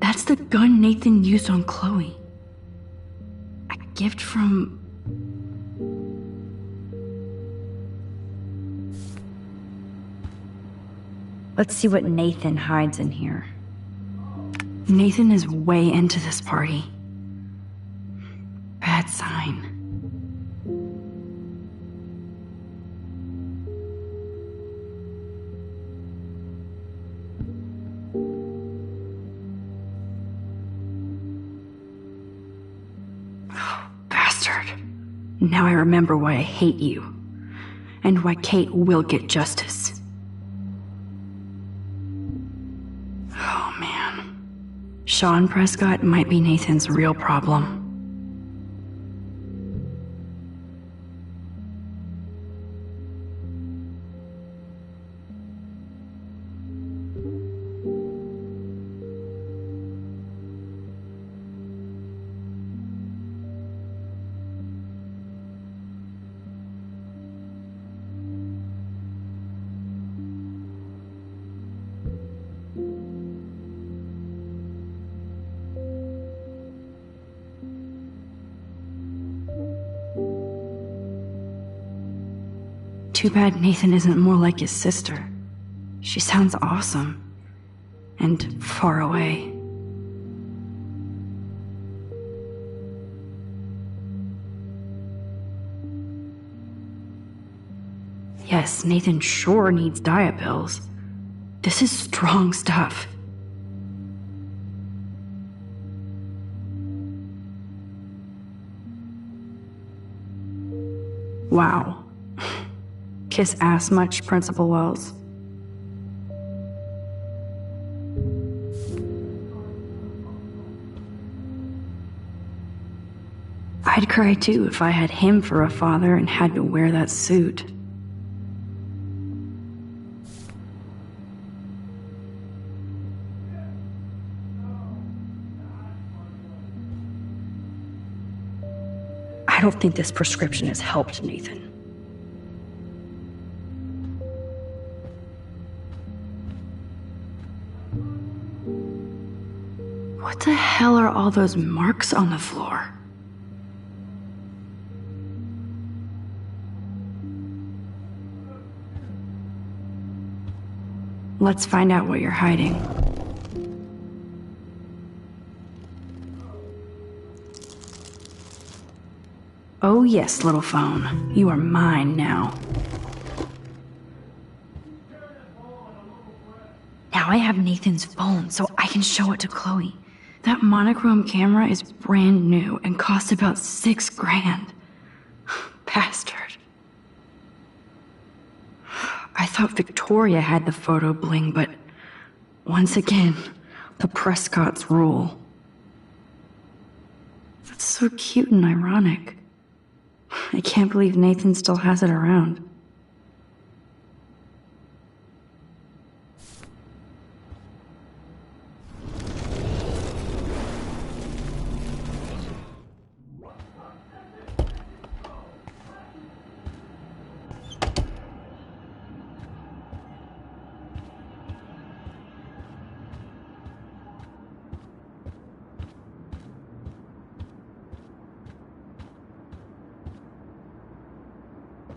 That's the gun Nathan used on Chloe. A gift from... Let's see what Nathan hides in here. Nathan is way into this party. Bad sign. Oh, bastard. Now I remember why I hate you. And why Kate will get justice. Oh, man. Sean Prescott might be Nathan's real problem. Too bad Nathan isn't more like his sister. She sounds awesome. And far away. Yes, Nathan sure needs diet pills. This is strong stuff. Wow. Kiss ass much, Principal Wells. I'd cry too if I had him for a father and had to wear that suit. I don't think this prescription has helped Nathan. What the hell are all those marks on the floor? Let's find out what you're hiding. Oh yes, little phone. You are mine now. Now I have Nathan's phone, so I can show it to Chloe. That monochrome camera is brand new and cost about $6 grand. Bastard. I thought Victoria had the photo bling, but once again, the Prescotts rule. That's so cute and ironic. I can't believe Nathan still has it around.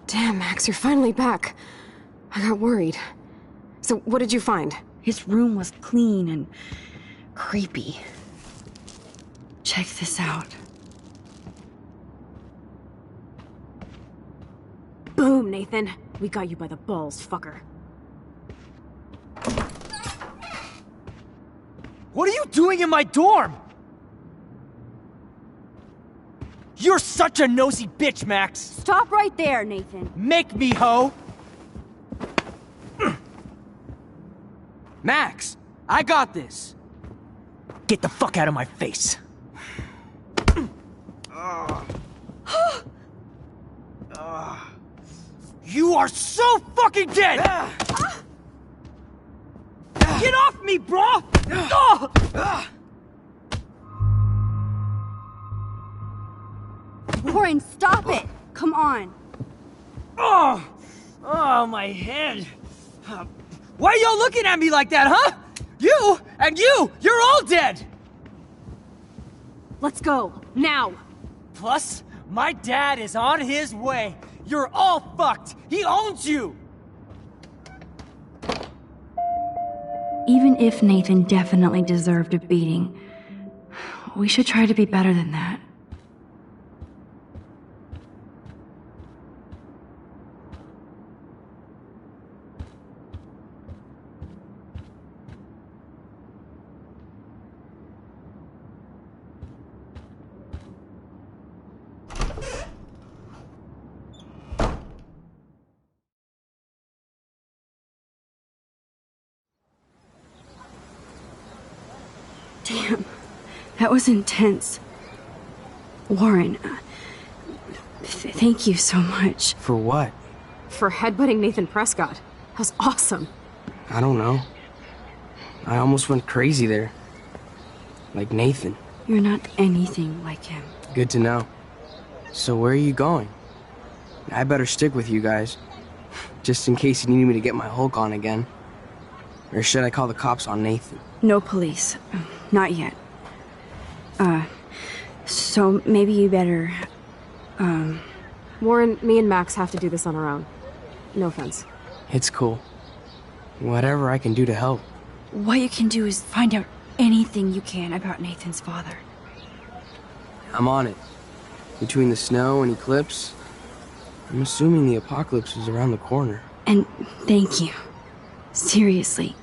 Damn, Max, you're finally back. I got worried. So, what did you find? His room was clean and creepy. Check this out. Boom, Nathan. We got you by the balls, fucker. What are you doing in my dorm? You're such a nosy bitch, Max! Stop right there, Nathan. Make me, ho! Max, I got this! Get the fuck out of my face! You are so fucking dead! Get off me, bro! Warren, stop it! Come on. Oh, my head. Why are y'all looking at me like that, huh? You and you're all dead! Let's go, now! Plus, my dad is on his way. You're all fucked. He owns you! Even if Nathan definitely deserved a beating, we should try to be better than that. Damn, that was intense. Warren, thank you so much. For what? For headbutting Nathan Prescott. That was awesome. I don't know. I almost went crazy there. Like Nathan. You're not anything like him. Good to know. So where are you going? I better stick with you guys. Just in case you need me to get my Hulk on again. Or should I call the cops on Nathan? No police. Not yet. So maybe you better, Warren, me and Max have to do this on our own. No offense. It's cool. Whatever I can do to help. What you can do is find out anything you can about Nathan's father. I'm on it. Between the snow and eclipse, I'm assuming the apocalypse is around the corner. And thank you. Seriously.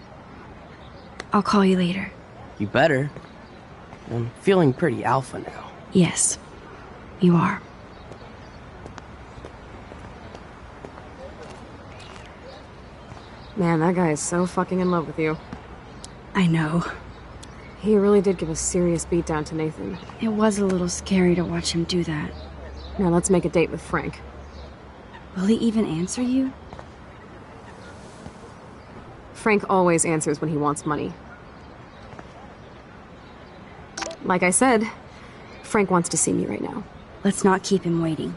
I'll call you later. You better. I'm feeling pretty alpha now. Yes, you are. Man, that guy is so fucking in love with you. I know. He really did give a serious beatdown to Nathan. It was a little scary to watch him do that. Now let's make a date with Frank. Will he even answer you? Frank always answers when he wants money. Like I said, Frank wants to see me right now. Let's not keep him waiting.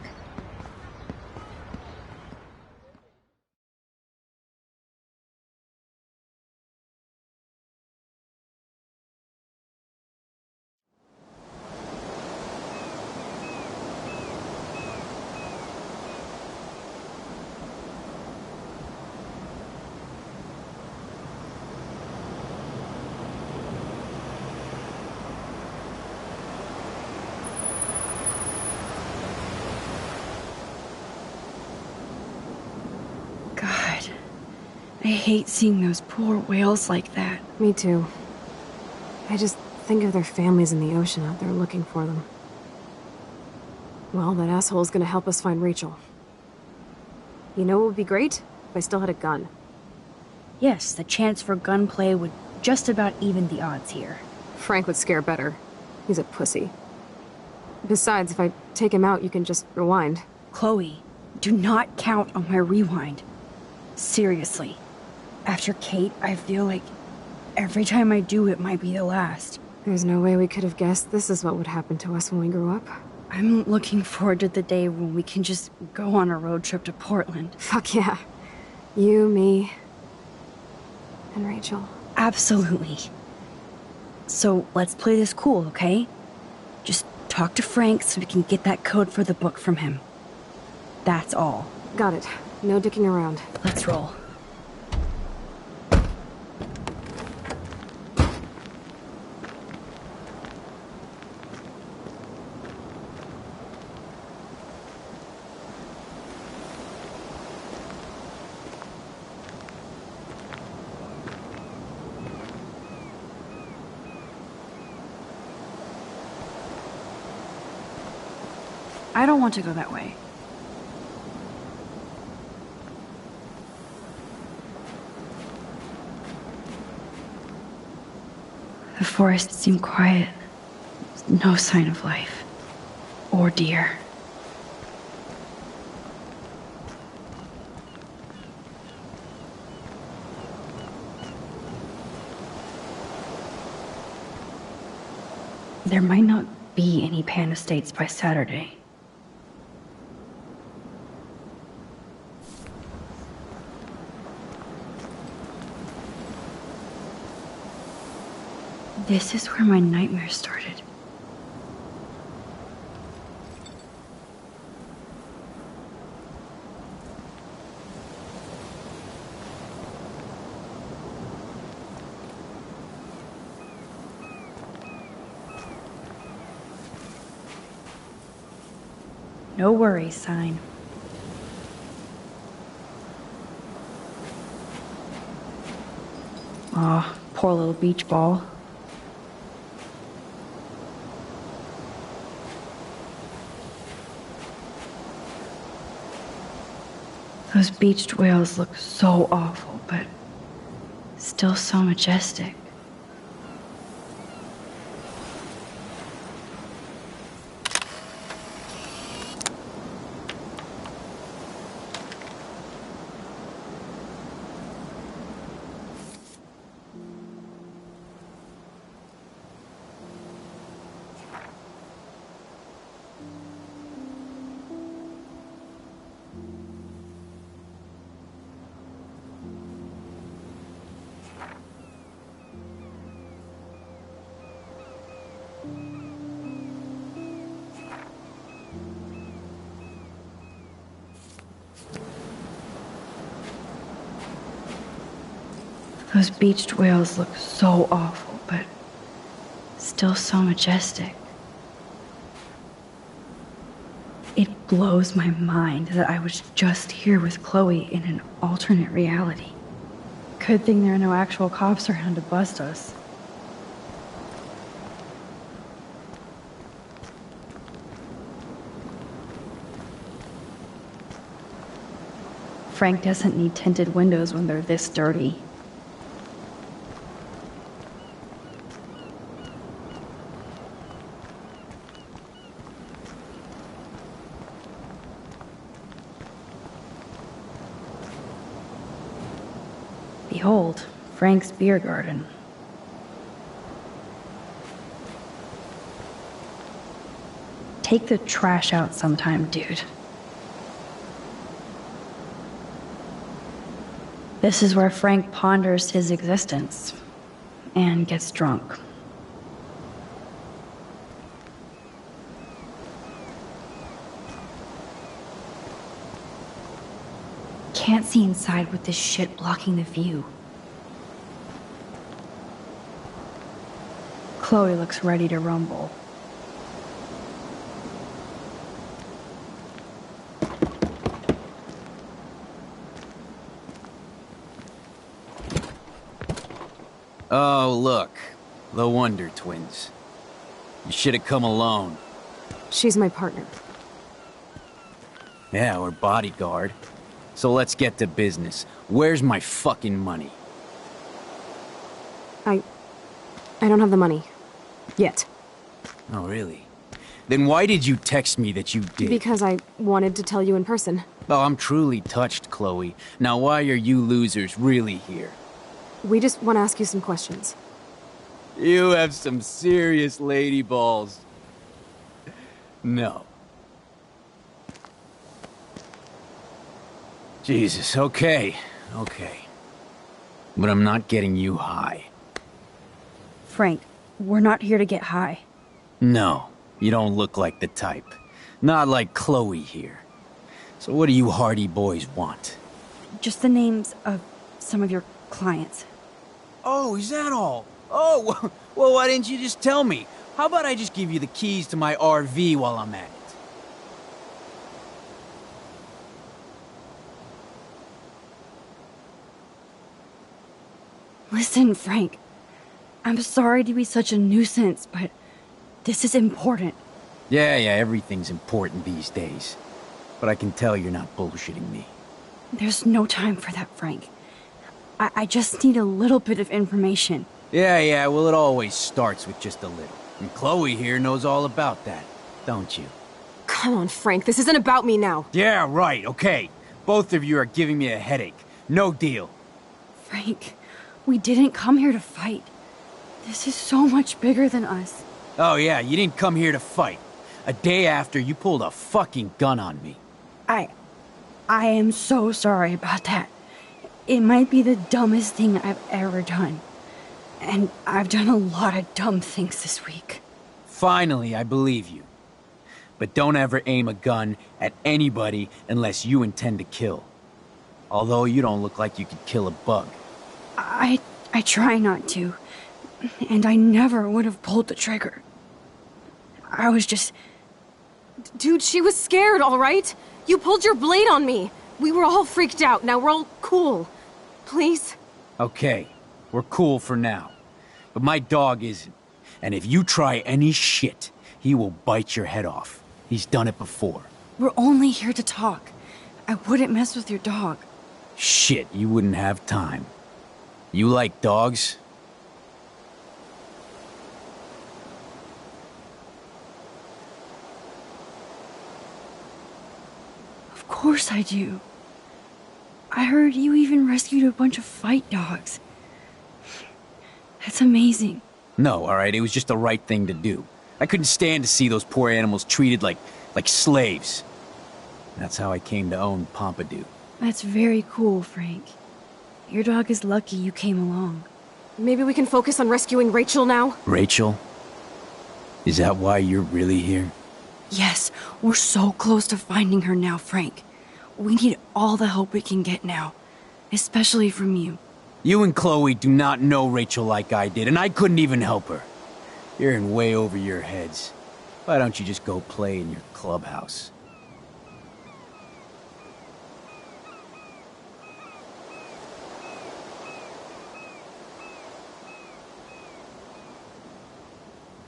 I hate seeing those poor whales like that. Me too. I just think of their families in the ocean out there looking for them. Well, that asshole's gonna help us find Rachel. You know what would be great? If I still had a gun. Yes, the chance for gunplay would just about even the odds here. Frank would scare better. He's a pussy. Besides, if I take him out, you can just rewind. Chloe, do not count on my rewind. Seriously. After Kate, I feel like every time I do, it might be the last. There's no way we could have guessed this is what would happen to us when we grew up. I'm looking forward to the day when we can just go on a road trip to Portland. Fuck yeah. You, me, and Rachel. Absolutely. So let's play this cool, okay? Just talk to Frank so we can get that code for the book from him. That's all. Got it. No dicking around. Let's roll. I don't want to go that way. The forest seemed quiet. No sign of life. Or deer. There might not be any Pan Estates by Saturday. This is where my nightmare started. No worries sign. Aw, poor little beach ball. Those beached whales look so awful, but still so majestic. Those beached whales look so awful, but still so majestic. It blows my mind that I was just here with Chloe in an alternate reality. Good thing there are no actual cops around to bust us. Frank doesn't need tinted windows when they're this dirty. Behold, Frank's beer garden. Take the trash out sometime, dude. This is where Frank ponders his existence and gets drunk. Can't see inside with this shit blocking the view. Chloe looks ready to rumble. Oh, look. The Wonder Twins. You should have come alone. She's my partner. Yeah, or bodyguard. So let's get to business. Where's my fucking money? I don't have the money. Yet. Oh, really? Then why did you text me that you did? Because I wanted to tell you in person. Oh, I'm truly touched, Chloe. Now why are you losers really here? We just want to ask you some questions. You have some serious lady balls. No. Jesus, okay. But I'm not getting you high. Frank, we're not here to get high. No, you don't look like the type. Not like Chloe here. So what do you hardy boys want? Just the names of some of your clients. Oh, is that all? Oh, well, why didn't you just tell me? How about I just give you the keys to my RV while I'm at it? Listen, Frank. I'm sorry to be such a nuisance, but this is important. Yeah, everything's important these days. But I can tell you're not bullshitting me. There's no time for that, Frank. I just need a little bit of information. Yeah, well, it always starts with just a little. And Chloe here knows all about that, don't you? Come on, Frank, this isn't about me now. Yeah, right, okay. Both of you are giving me a headache. No deal. Frank, we didn't come here to fight. This is so much bigger than us. Oh yeah, you didn't come here to fight. A day after, you pulled a fucking gun on me. I am so sorry about that. It might be the dumbest thing I've ever done. And I've done a lot of dumb things this week. Finally, I believe you. But don't ever aim a gun at anybody unless you intend to kill. Although you don't look like you could kill a bug. I try not to. And I never would have pulled the trigger. I was just Dude, she was scared, all right? You pulled your blade on me. We were all freaked out. Now we're all cool. Please? Okay, we're cool for now. But my dog isn't. And if you try any shit, he will bite your head off. He's done it before. We're only here to talk. I wouldn't mess with your dog. Shit, you wouldn't have time. You like dogs? Of course I do. I heard you even rescued a bunch of fight dogs. That's amazing. No, alright, it was just the right thing to do. I couldn't stand to see those poor animals treated like slaves. That's how I came to own Pompidou. That's very cool, Frank. Your dog is lucky you came along. Maybe we can focus on rescuing Rachel now? Rachel? Is that why you're really here? Yes, we're so close to finding her now, Frank. We need all the help we can get now, especially from you. You and Chloe do not know Rachel like I did, and I couldn't even help her. You're in way over your heads. Why don't you just go play in your clubhouse?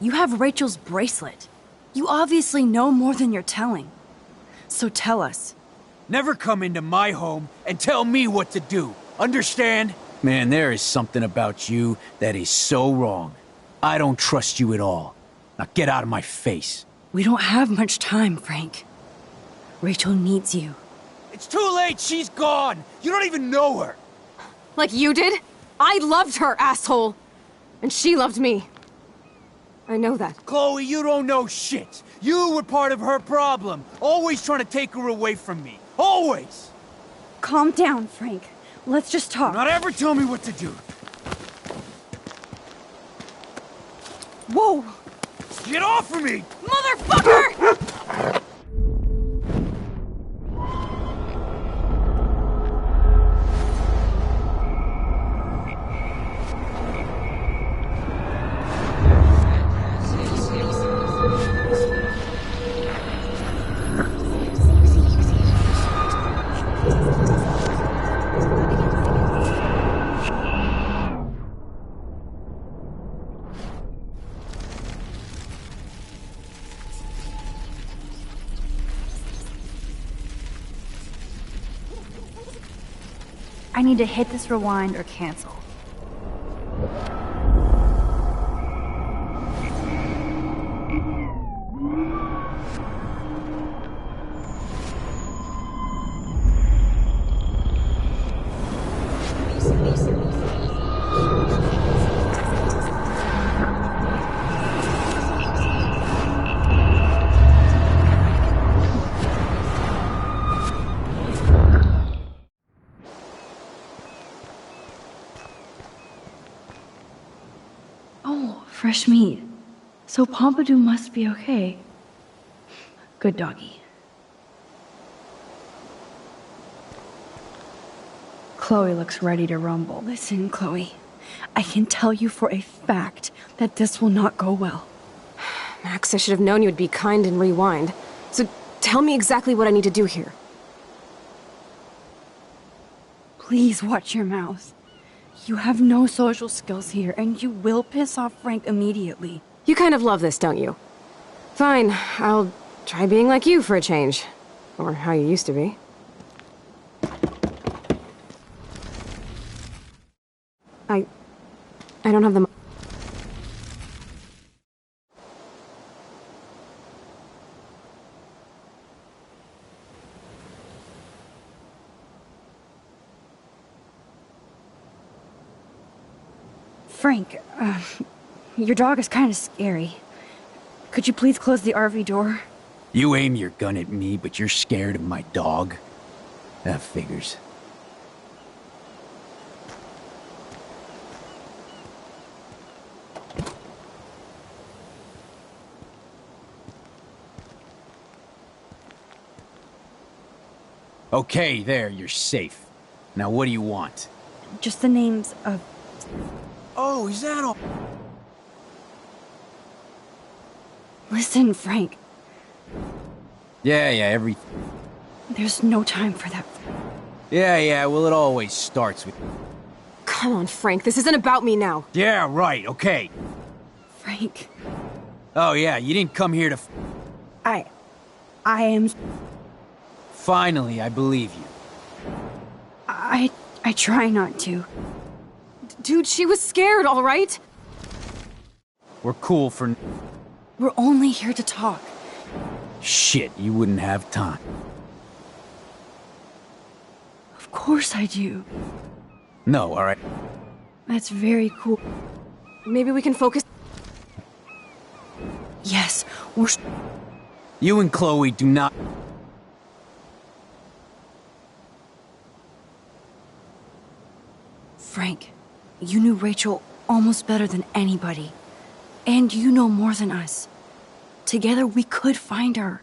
You have Rachel's bracelet. You obviously know more than you're telling. So tell us. Never come into my home and tell me what to do. Understand? Man, there is something about you that is so wrong. I don't trust you at all. Now get out of my face. We don't have much time, Frank. Rachel needs you. It's too late. She's gone. You don't even know her. Like you did? I loved her, asshole. And she loved me. I know that. Chloe, you don't know shit. You were part of her problem. Always trying to take her away from me. Always! Calm down, Frank. Let's just talk. Not ever tell me what to do. Whoa! Get off of me! Motherfucker! I need to hit this rewind or cancel. Fresh meat. So Pompidou must be okay. Good doggy. Chloe looks ready to rumble. Listen, Chloe. I can tell you for a fact that this will not go well. Max, I should have known you would be kind and rewind. So tell me exactly what I need to do here. Please watch your mouth. You have no social skills here, and you will piss off Frank immediately. You kind of love this, don't you? Fine, I'll try being like you for a change. Or how you used to be. I don't have the... Frank, your dog is kind of scary. Could you please close the RV door? You aim your gun at me, but you're scared of my dog? That figures. Okay, there, you're safe. Now what do you want? Just the names of... Oh, is that all? Listen, Frank. Yeah, everything. There's no time for that. Yeah, well, it always starts with... Come on, Frank, this isn't about me now. Yeah, right, okay. Frank. Oh, yeah, you didn't come here to... I am... Finally, I believe you. I try not to. Dude, she was scared, all right? We're cool for... We're only here to talk. Shit, you wouldn't have time. Of course I do. No, all right. That's very cool. Maybe we can focus... Yes, we're... You and Chloe do not... Frank, you knew Rachel almost better than anybody. And you know more than us. Together we could find her.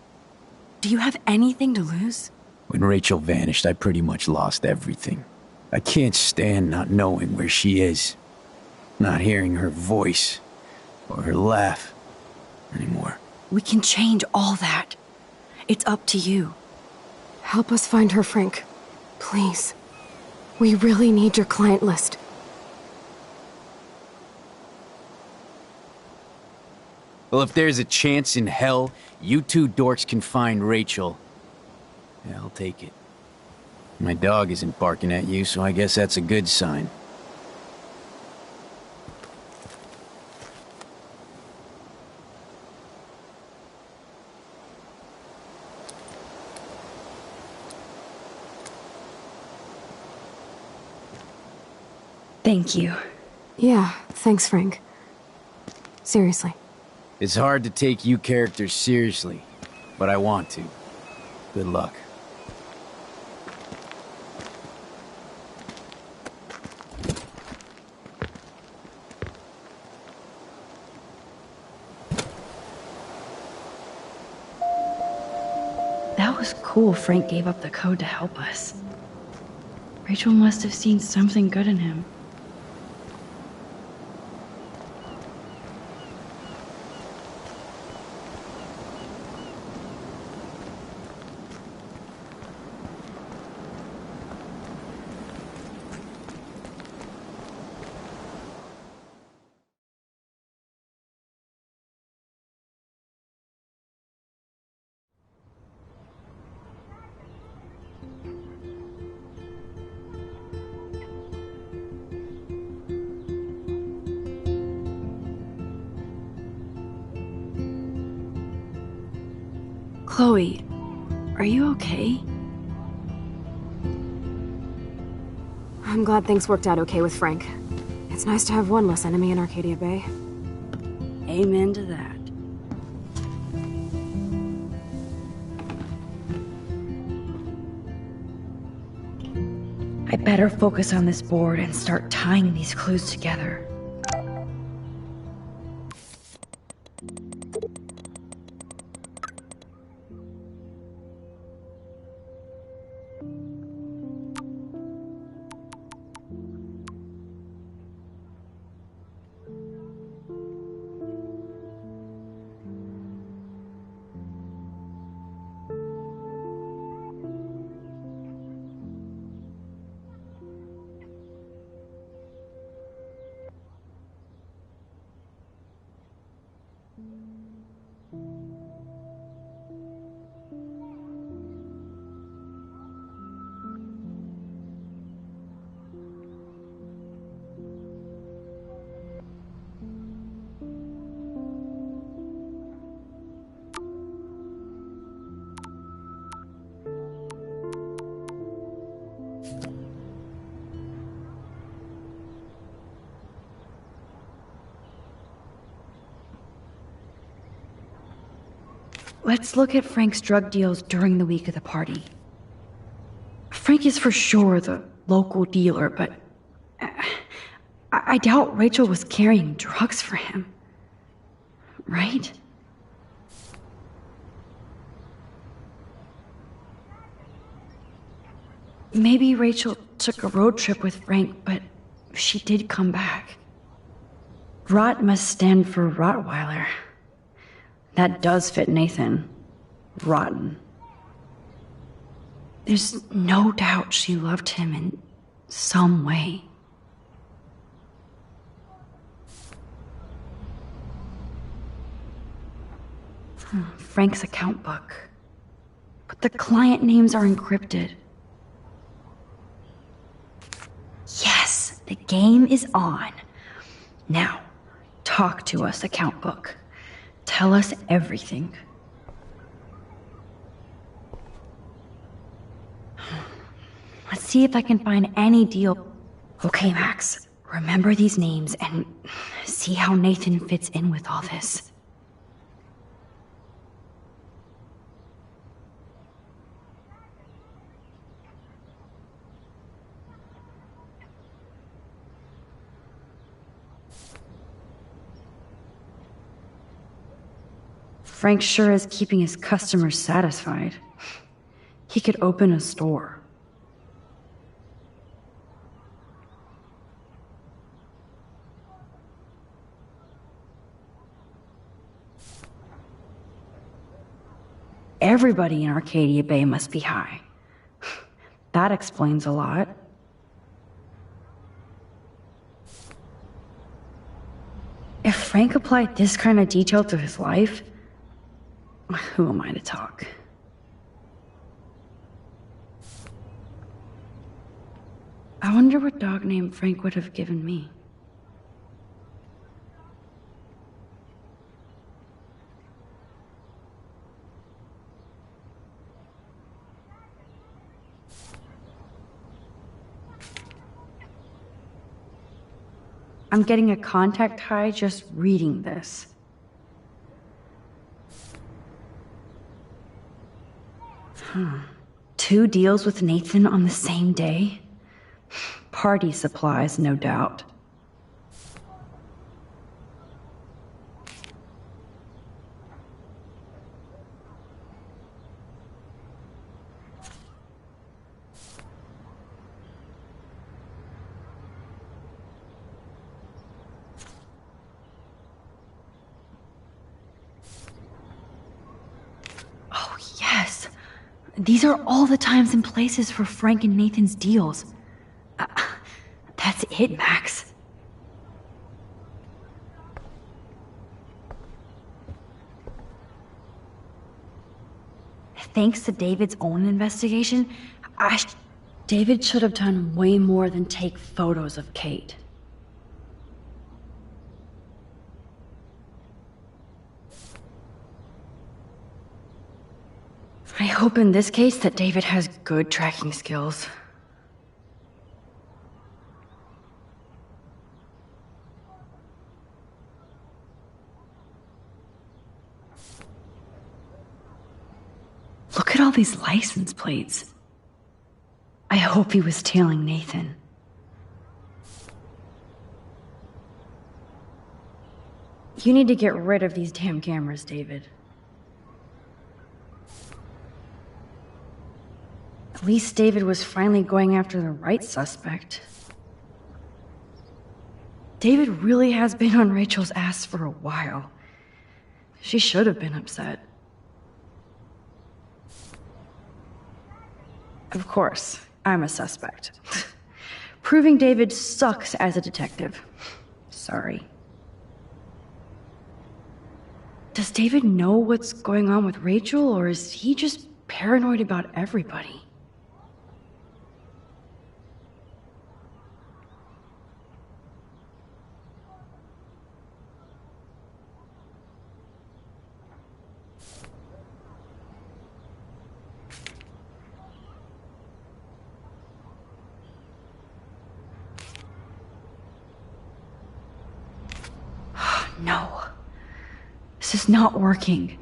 Do you have anything to lose? When Rachel vanished, I pretty much lost everything. I can't stand not knowing where she is. Not hearing her voice or her laugh anymore. We can change all that. It's up to you. Help us find her, Frank. Please. We really need your client list. Well, if there's a chance in hell, you two dorks can find Rachel. Yeah, I'll take it. My dog isn't barking at you, so I guess that's a good sign. Thank you. Yeah, thanks, Frank. Seriously. It's hard to take you characters seriously, but I want to. Good luck. That was cool Frank gave up the code to help us. Rachel must have seen something good in him. Chloe, are you okay? I'm glad things worked out okay with Frank. It's nice to have one less enemy in Arcadia Bay. Amen to that. I better focus on this board and start tying these clues together. Let's look at Frank's drug deals during the week of the party. Frank is for sure the local dealer, but I doubt Rachel was carrying drugs for him. Right? Maybe Rachel took a road trip with Frank, but she did come back. Rot must stand for Rottweiler. That does fit Nathan. Rotten. There's no doubt she loved him in some way. Frank's account book. But the client names are encrypted. Yes, the game is on. Now, talk to us, account book. Tell us everything. Let's see if I can find any deal. Okay, Max, remember these names and see how Nathan fits in with all this. Frank sure is keeping his customers satisfied. He could open a store. Everybody in Arcadia Bay must be high. That explains a lot. If Frank applied this kind of detail to his life, who am I to talk? I wonder what dog name Frank would have given me. I'm getting a contact high just reading this. Two deals with Nathan on the same day? Party supplies, no doubt. Oh, yes. These are all the times and places for Frank and Nathan's deals. That's it, Max. Thanks to David's own investigation, David should have done way more than take photos of Kate. I hope in this case that David has good tracking skills. Look at all these license plates. I hope he was tailing Nathan. You need to get rid of these damn cameras, David. At least David was finally going after the right suspect. David really has been on Rachel's ass for a while. She should have been upset. Of course, I'm a suspect. Proving David sucks as a detective. Sorry. Does David know what's going on with Rachel, or is he just paranoid about everybody? No. This is not working.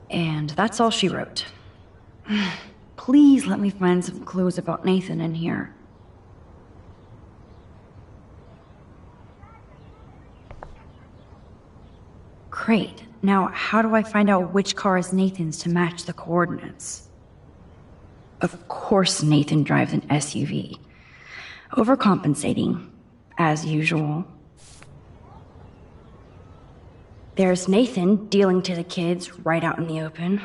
And that's all she wrote. Please let me find some clues about Nathan in here. Great. Now, how do I find out which car is Nathan's to match the coordinates? Of course Nathan drives an SUV. Overcompensating, as usual. There's Nathan dealing to the kids right out in the open.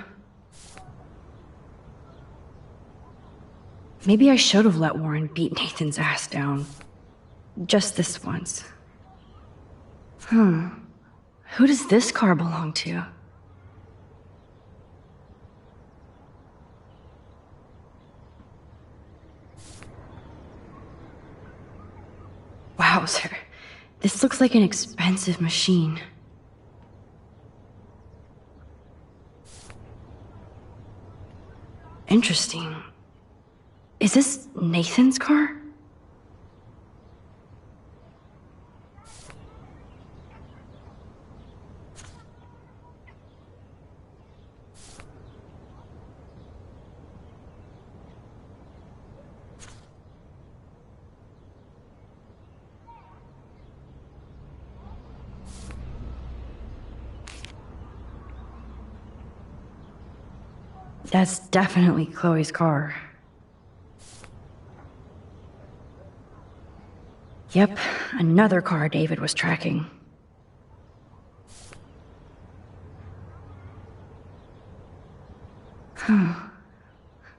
Maybe I should have let Warren beat Nathan's ass down. Just this once. Who does this car belong to? Wowzer. This looks like an expensive machine. Interesting. Is this Nathan's car? That's definitely Chloe's car. Yep, another car David was tracking.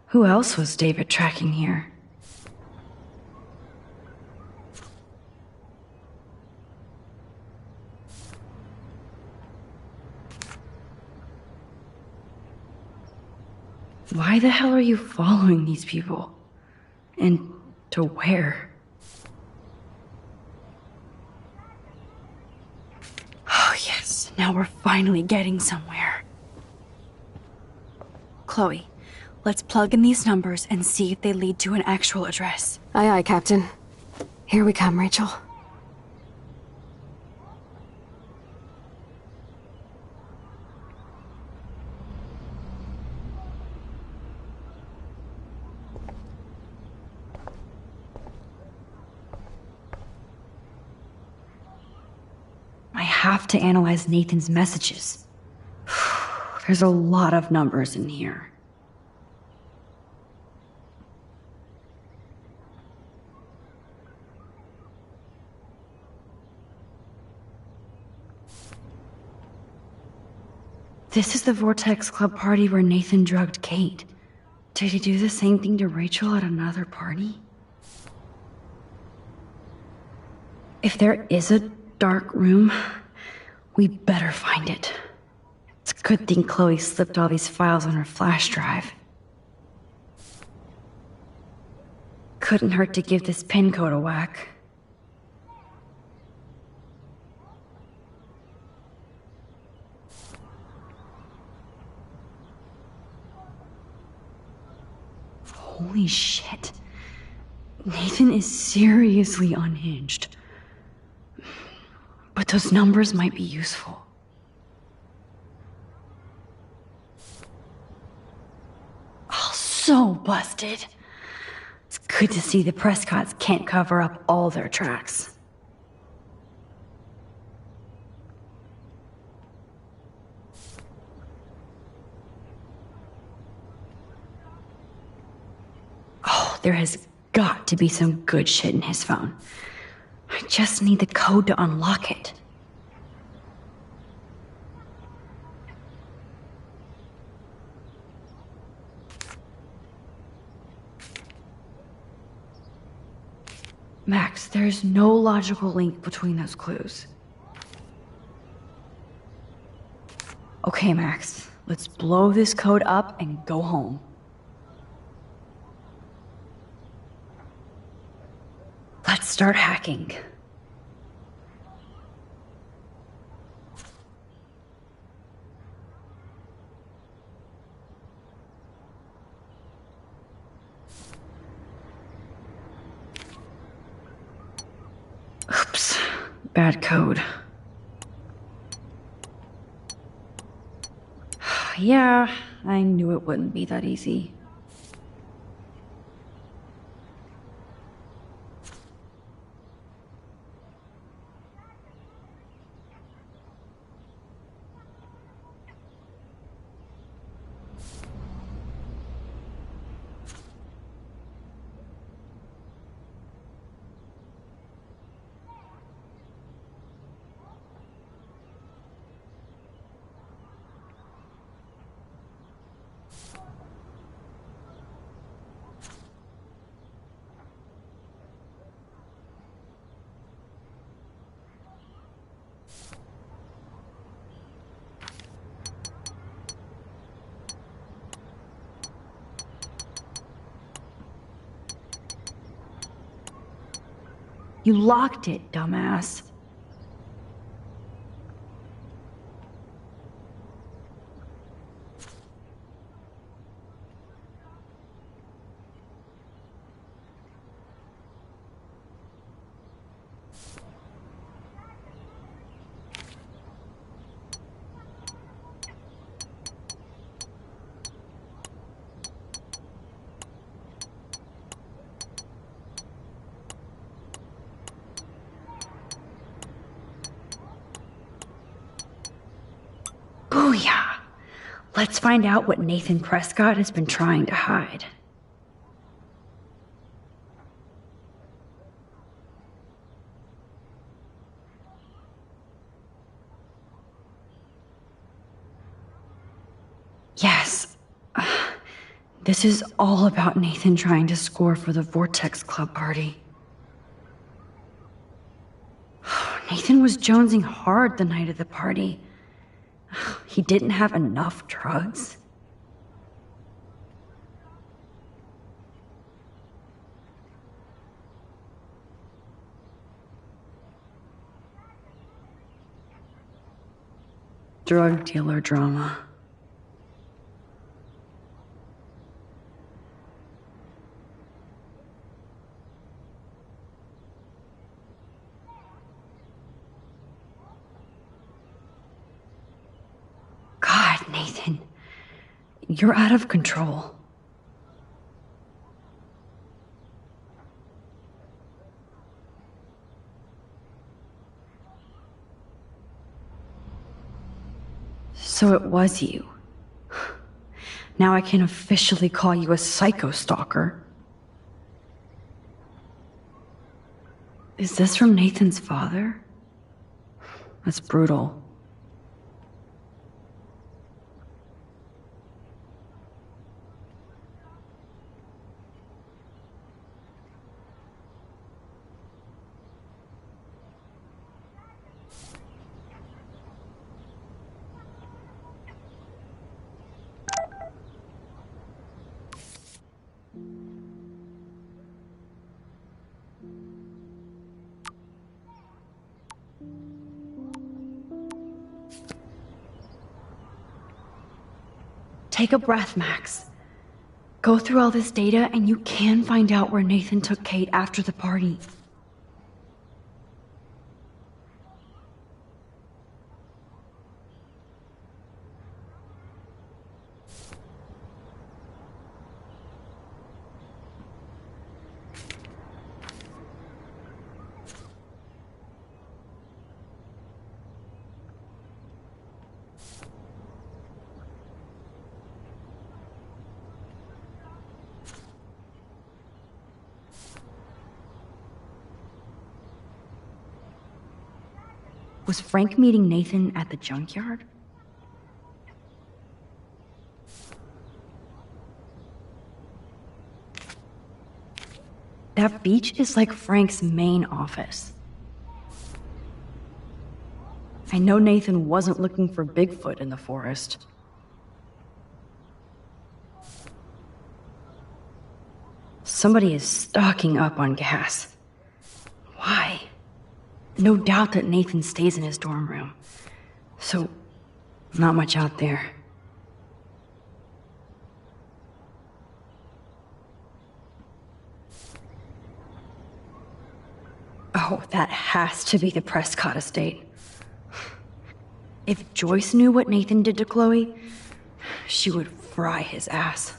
Who else was David tracking here? Why the hell are you following these people? And to where? Oh yes, now we're finally getting somewhere. Chloe, let's plug in these numbers and see if they lead to an actual address. Aye, aye, Captain. Here we come, Rachel. I have to analyze Nathan's messages. There's a lot of numbers in here. This is the Vortex Club party where Nathan drugged Kate. Did he do the same thing to Rachel at another party? If there is a dark room, we better find it. It's a good thing Chloe slipped all these files on her flash drive. Couldn't hurt to give this pin code a whack. Holy shit. Nathan is seriously unhinged. But those numbers might be useful. Oh, so busted. It's good to see the Prescotts can't cover up all their tracks. Oh, there has got to be some good shit in his phone. I just need the code to unlock it. Max, there's no logical link between those clues. Okay, Max, let's blow this code up and go home. Let's start hacking. Oops, bad code. Yeah, I knew it wouldn't be that easy. You locked it, dumbass. Booyah! Let's find out what Nathan Prescott has been trying to hide. Yes. This is all about Nathan trying to score for the Vortex Club party. Nathan was jonesing hard the night of the party. He didn't have enough drugs. Drug dealer drama. God, Nathan, you're out of control. So it was you. Now I can officially call you a psycho stalker. Is this from Nathan's father? That's brutal. Take a breath, Max. Go through all this data and you can find out where Nathan took Kate after the party. Was Frank meeting Nathan at the junkyard? That beach is like Frank's main office. I know Nathan wasn't looking for Bigfoot in the forest. Somebody is stocking up on gas. Why? No doubt that Nathan stays in his dorm room. So, not much out there. Oh, that has to be the Prescott estate. If Joyce knew what Nathan did to Chloe, she would fry his ass.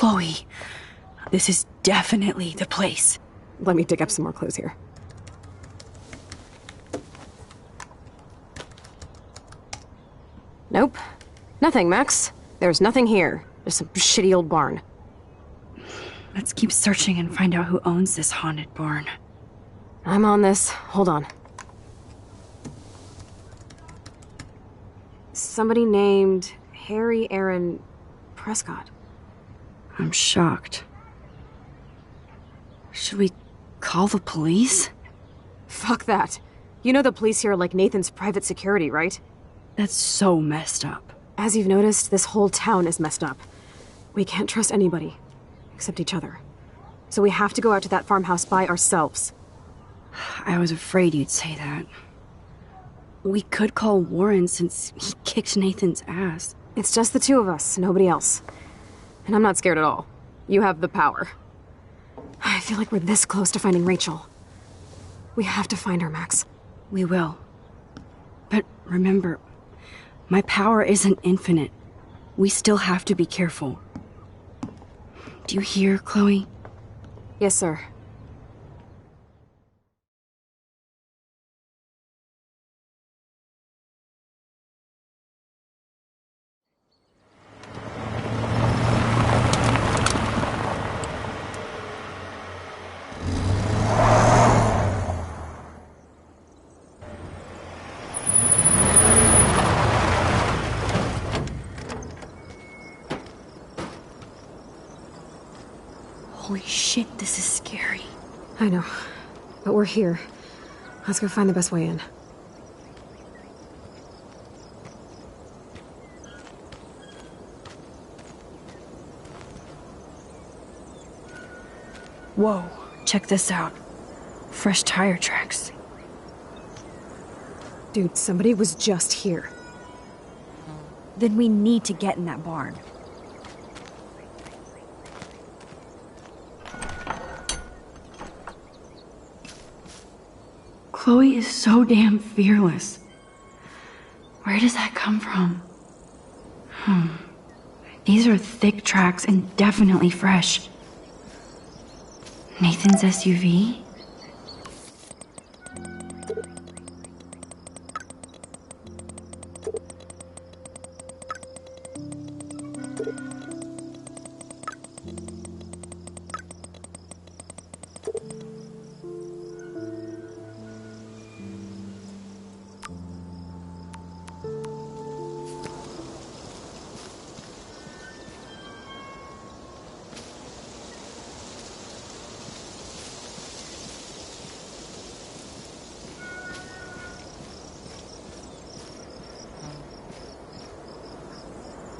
Chloe, this is definitely the place. Let me dig up some more clues here. Nope. Nothing, Max. There's nothing here. Just some shitty old barn. Let's keep searching and find out who owns this haunted barn. I'm on this. Hold on. Somebody named Harry Aaron Prescott. I'm shocked. Should we call the police? Fuck that. You know the police here are like Nathan's private security, right? That's so messed up. As you've noticed, this whole town is messed up. We can't trust anybody, except each other. So we have to go out to that farmhouse by ourselves. I was afraid you'd say that. We could call Warren since he kicked Nathan's ass. It's just the two of us, nobody else. And I'm not scared at all. You have the power. I feel like we're this close to finding Rachel. We have to find her, Max. We will. But remember, my power isn't infinite. We still have to be careful. Do you hear, Chloe? Yes, sir. Holy shit, this is scary. I know, but we're here. Let's go find the best way in. Whoa, check this out. Fresh tire tracks. Dude, somebody was just here. Then we need to get in that barn. Chloe is so damn fearless. Where does that come from? These are thick tracks and definitely fresh. Nathan's SUV?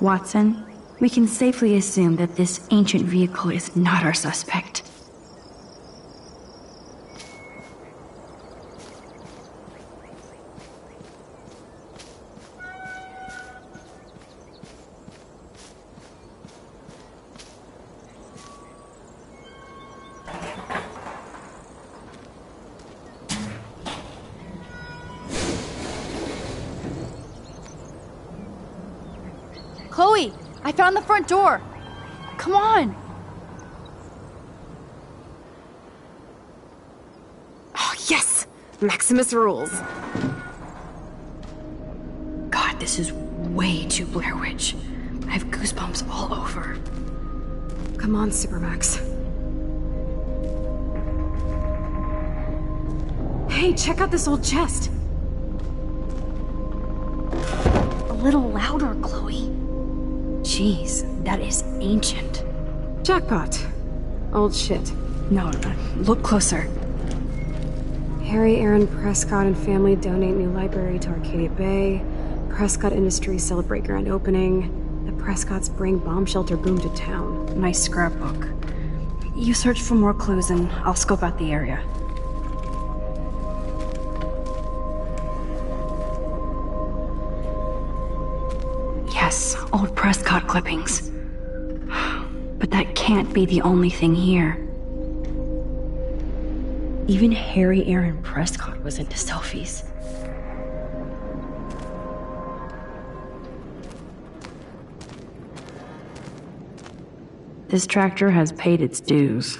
Watson, we can safely assume that this ancient vehicle is not our suspect. Chloe, I found the front door. Come on. Oh, yes! Maximus rules. God, this is way too Blair Witch. I have goosebumps all over. Come on, Supermax. Hey, check out this old chest. A little louder, Chloe. Jeez, that is ancient. Jackpot. Old shit. No, look closer. Harry Aaron Prescott and family donate new library to Arcadia Bay. Prescott Industries celebrate grand opening. The Prescotts bring bomb shelter boom to town. Nice scrapbook. You search for more clues and I'll scope out the area. Yes, old Prescott clippings. But that can't be the only thing here. Even Harry Aaron Prescott was into selfies. This tractor has paid its dues.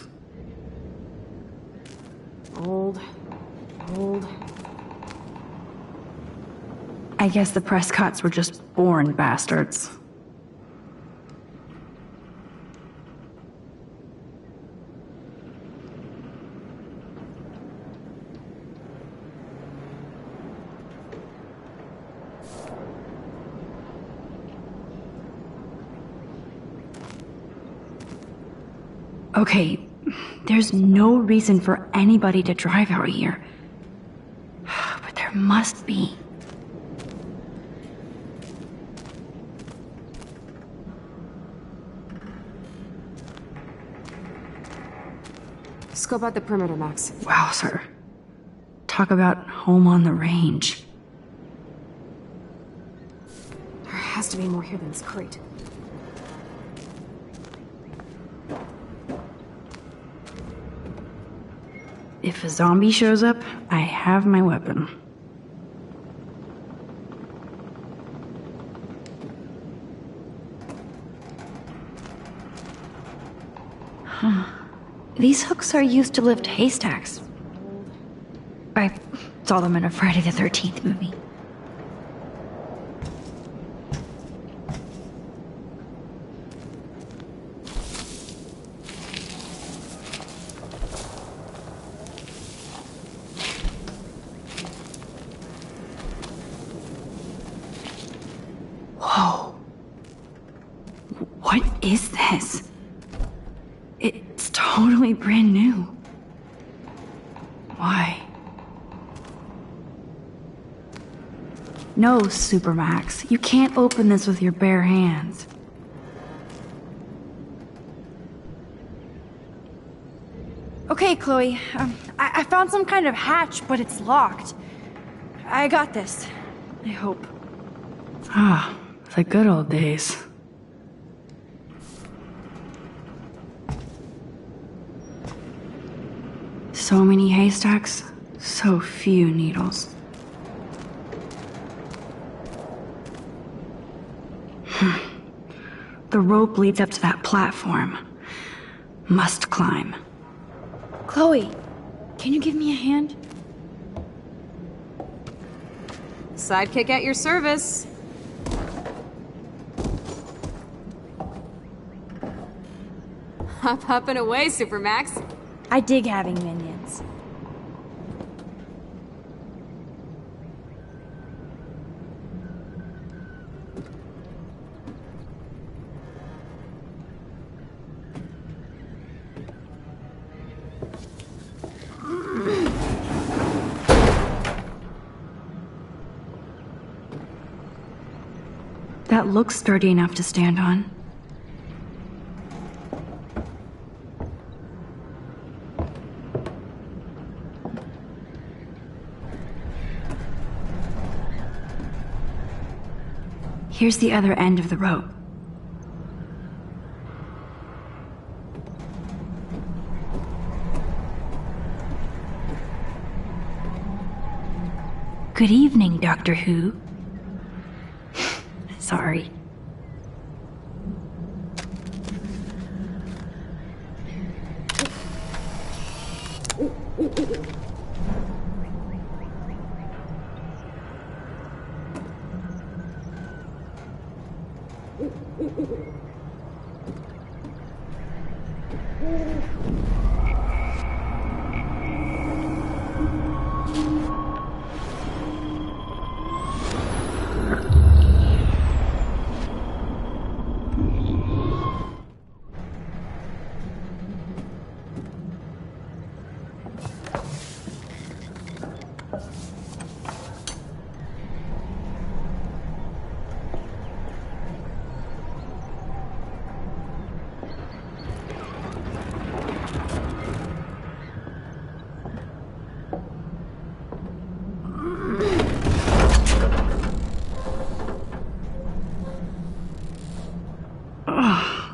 Old. I guess the Prescotts were just born bastards. Okay, there's no reason for anybody to drive out here. But there must be. Scope out the perimeter, Max. Wow, sir. Talk about home on the range. There has to be more here than this crate. If a zombie shows up, I have my weapon. Huh. These hooks are used to lift haystacks. I saw them in a Friday the 13th movie. Whoa. What is this? It's totally brand new. Why? No, Supermax. You can't open this with your bare hands. Okay, Chloe. I found some kind of hatch, but it's locked. I got this. I hope. Ah, the good old days. So many haystacks, so few needles. The rope leads up to that platform. Must climb. Chloe, can you give me a hand? Sidekick at your service. Up and away, Supermax. I dig having minions. That looks sturdy enough to stand on. Here's the other end of the rope. Good evening, Doctor Who. Sorry.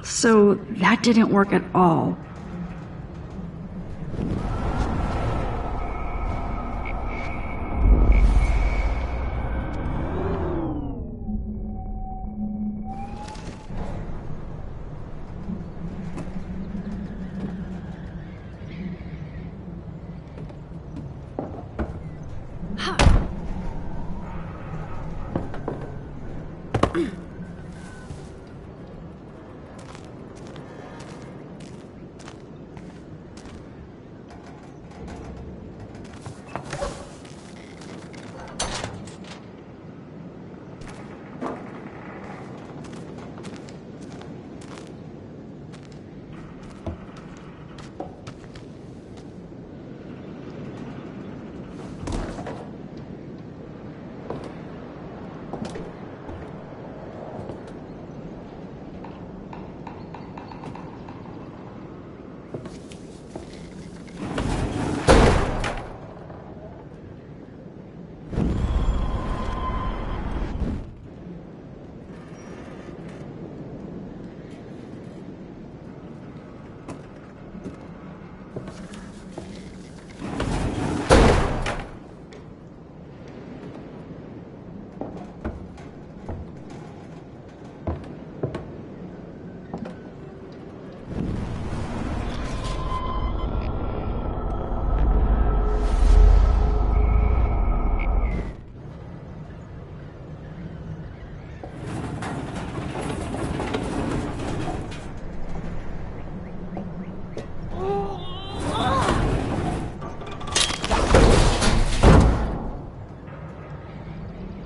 So that didn't work at all.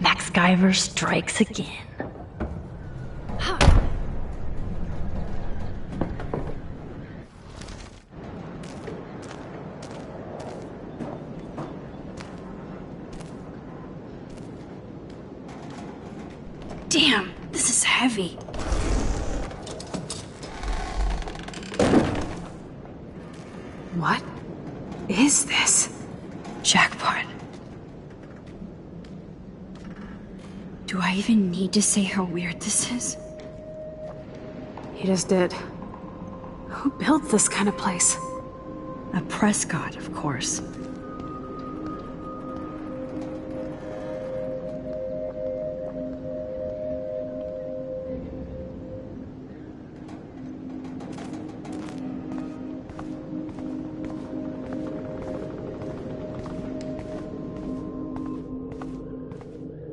MacGyver strikes again. Damn, this is heavy. What is this? Jackpot. Do I even need to say how weird this is? You just did. Who built this kind of place? A Prescott, of course.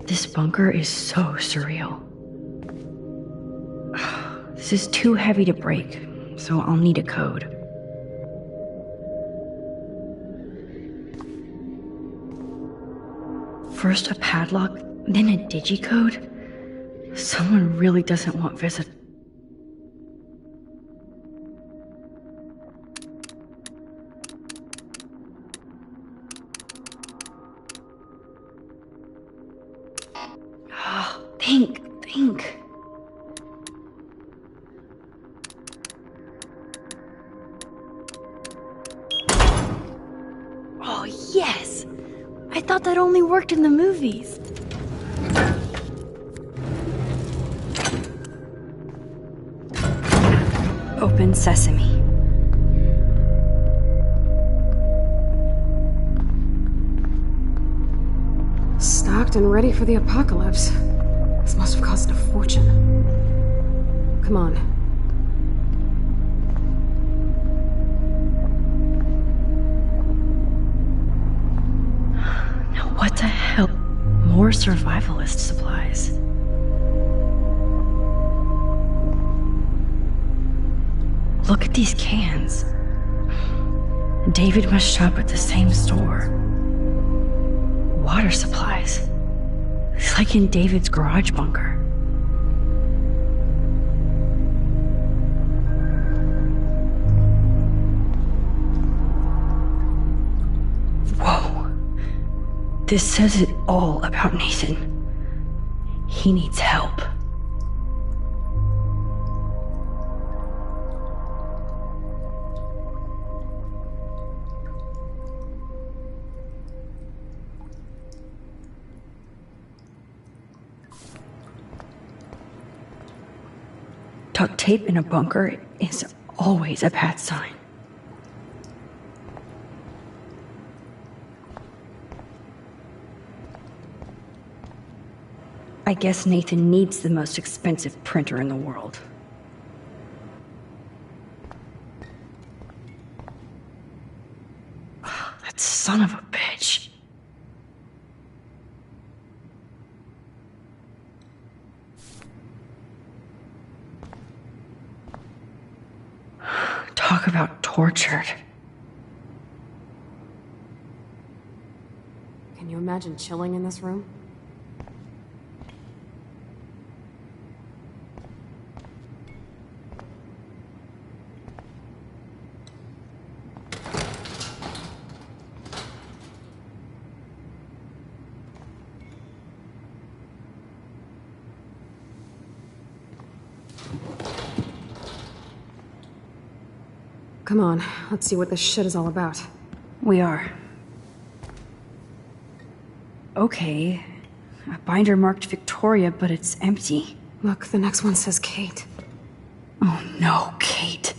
This bunker is so surreal. This is too heavy to break, so I'll need a code. First a padlock, then a digicode? Someone really doesn't want visitors. Think. Oh, yes! I thought that only worked in the movies. Open sesame. Stocked and ready for the apocalypse. This must have cost a fortune. Come on. Now what the hell? More survivalist supplies. Look at these cans. David must shop at the same store. Water supplies. It's like in David's garage bunker. Whoa. This says it all about Nathan. He needs help. Duct tape in a bunker is always a bad sign. I guess Nathan needs the most expensive printer in the world. That son of a bitch. Talk about tortured. Can you imagine chilling in this room? Come on, let's see what this shit is all about. We are. Okay. A binder marked Victoria, but it's empty. Look, the next one says Kate. Oh no, Kate.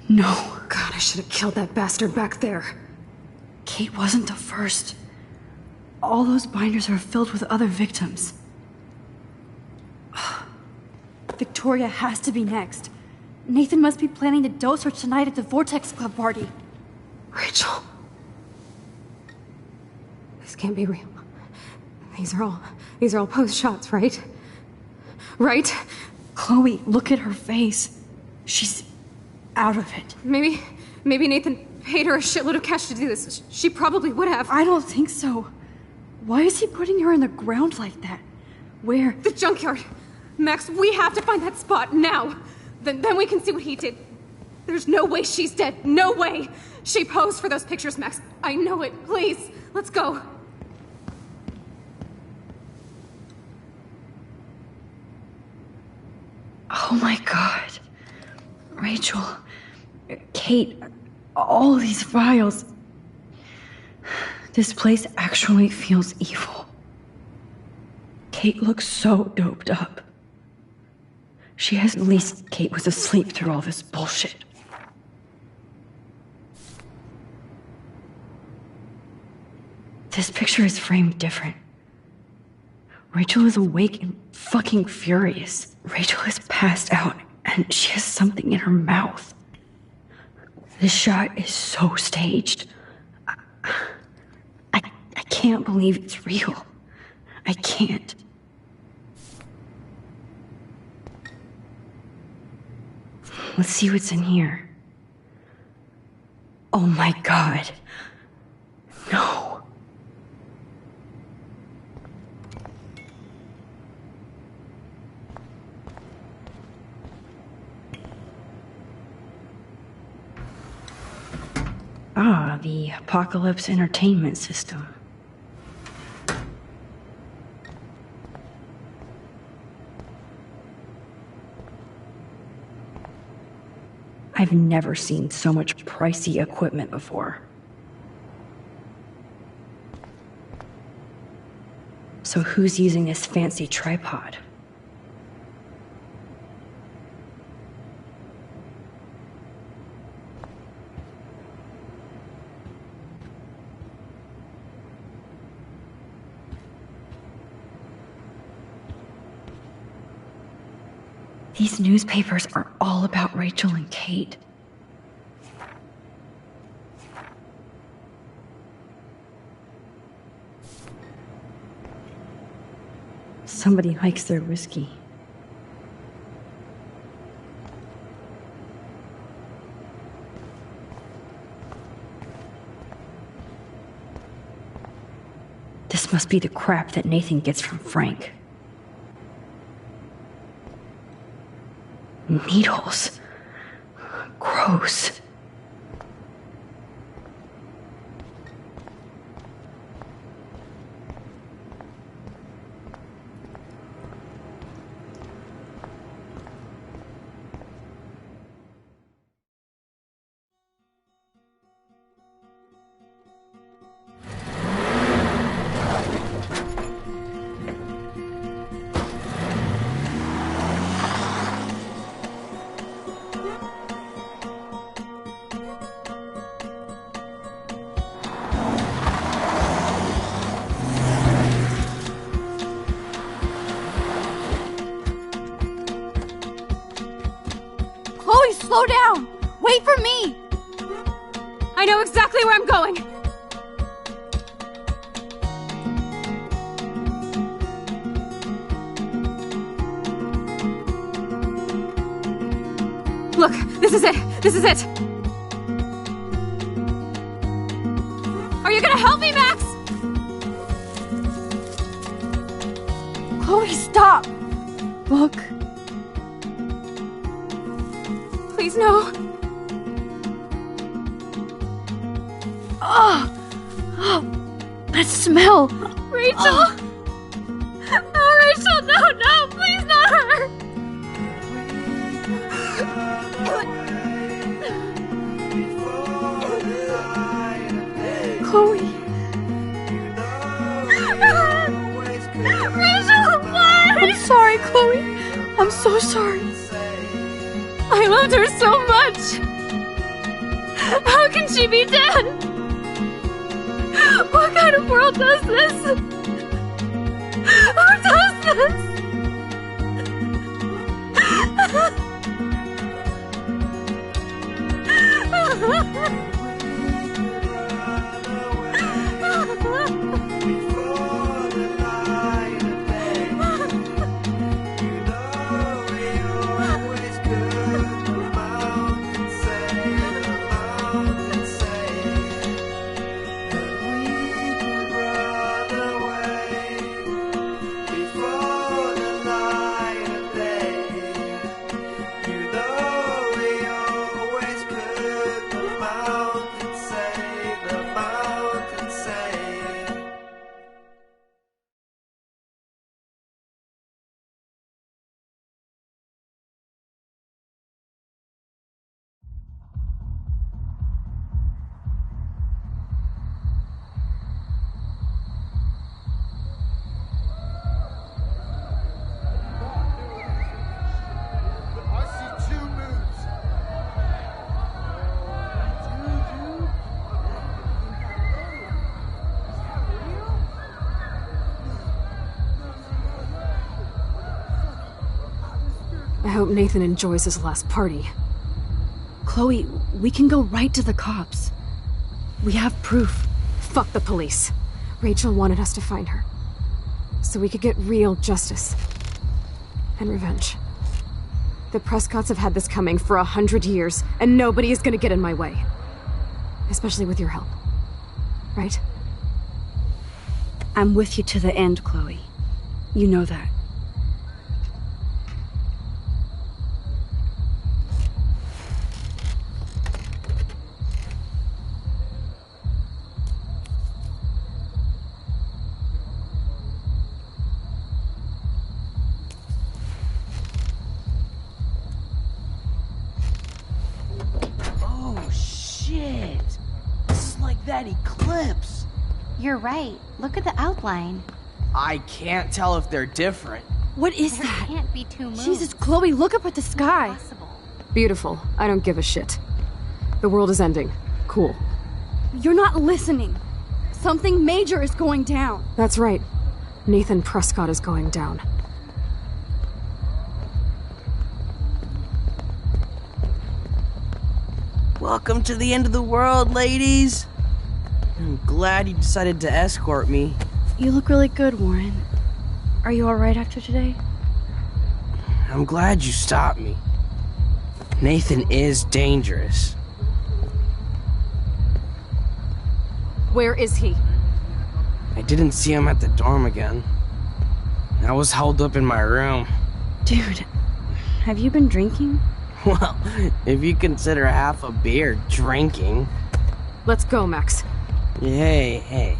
No. God, I should have killed that bastard back there. Kate wasn't the first. All those binders are filled with other victims. Victoria has to be next. Nathan must be planning to dose her tonight at the Vortex Club party. Rachel. This can't be real. These are all post shots, right? Right? Chloe, look at her face. She's out of it. Maybe Nathan paid her a shitload of cash to do this. She probably would have. I don't think so. Why is he putting her in the ground like that? Where? The junkyard. Max, we have to find that spot now. Then we can see what he did. There's no way she's dead. No way. She posed for those pictures, Max. I know it. Please, let's go. Oh my God. Rachel, Kate, all these files. This place actually feels evil. Kate looks so doped up. She has at least Kate was asleep through all this bullshit. This picture is framed different. Rachel is awake and fucking furious. Rachel is passed out and she has something in her mouth. This shot is so staged. I can't believe it's real. I can't. Let's see what's in here. Oh my God. No. Ah, the Apocalypse Entertainment System. I've never seen so much pricey equipment before. So who's using this fancy tripod? These newspapers are all about Rachel and Kate. Somebody likes their whiskey. This must be the crap that Nathan gets from Frank. Needles. Gross. Slow down! Wait for me! I know exactly where I'm going! Look, this is it! This is it! Are you gonna help me, Max? Chloe, stop! Look. Please, no. Oh, that smell. Rachel. No, Rachel, no, please not her. Chloe. I'm so sorry. I loved her so much! How can she be dead? What kind of world does this? Who does this? I hope Nathan enjoys his last party. Chloe, we can go right to the cops. We have proof. Fuck the police. Rachel wanted us to find her, so we could get real justice. And revenge. The Prescotts have had this coming for 100 years, and nobody is gonna get in my way. Especially with your help. Right? I'm with you to the end, Chloe. You know that. That eclipse. You're right. Look at the outline. I can't tell if they're different. What is that? Can't be two moons. Jesus, Chloe, look up at the sky. Impossible. Beautiful. I don't give a shit. The world is ending. Cool. You're not listening. Something major is going down. That's right. Nathan Prescott is going down. Welcome to the end of the world, ladies. I'm glad you decided to escort me. You look really good, Warren. Are you alright after today? I'm glad you stopped me. Nathan is dangerous. Where is he? I didn't see him at the dorm again. I was held up in my room. Dude, have you been drinking? Well, if you consider half a beer drinking. Let's go, Max. Hey.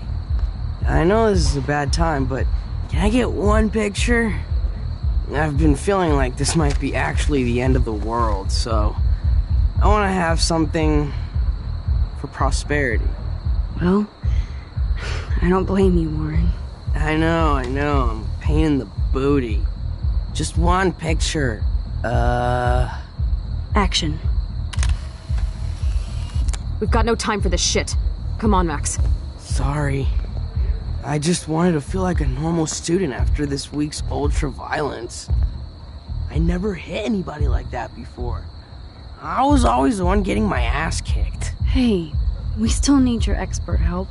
I know this is a bad time, but can I get one picture? I've been feeling like this might be actually the end of the world, so I want to have something for prosperity. Well, I don't blame you, Warren. I know, I'm a pain in the booty. Just one picture. Action. We've got no time for this shit. Come on, Max. Sorry. I just wanted to feel like a normal student after this week's ultra-violence. I never hit anybody like that before. I was always the one getting my ass kicked. Hey, we still need your expert help.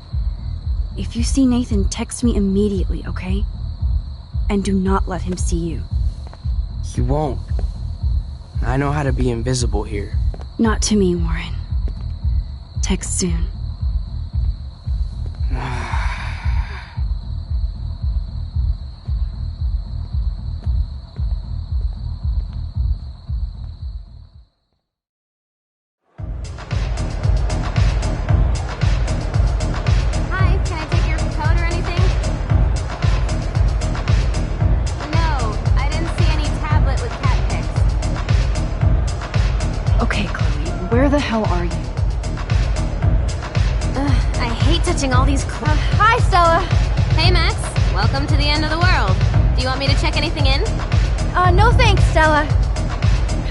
If you see Nathan, text me immediately, okay? And do not let him see you. He won't. I know how to be invisible here. Not to me, Warren. Text soon. Where the hell are you? I hate touching all these Hi, Stella. Hey, Max. Welcome to the end of the world. Do you want me to check anything in? No thanks, Stella.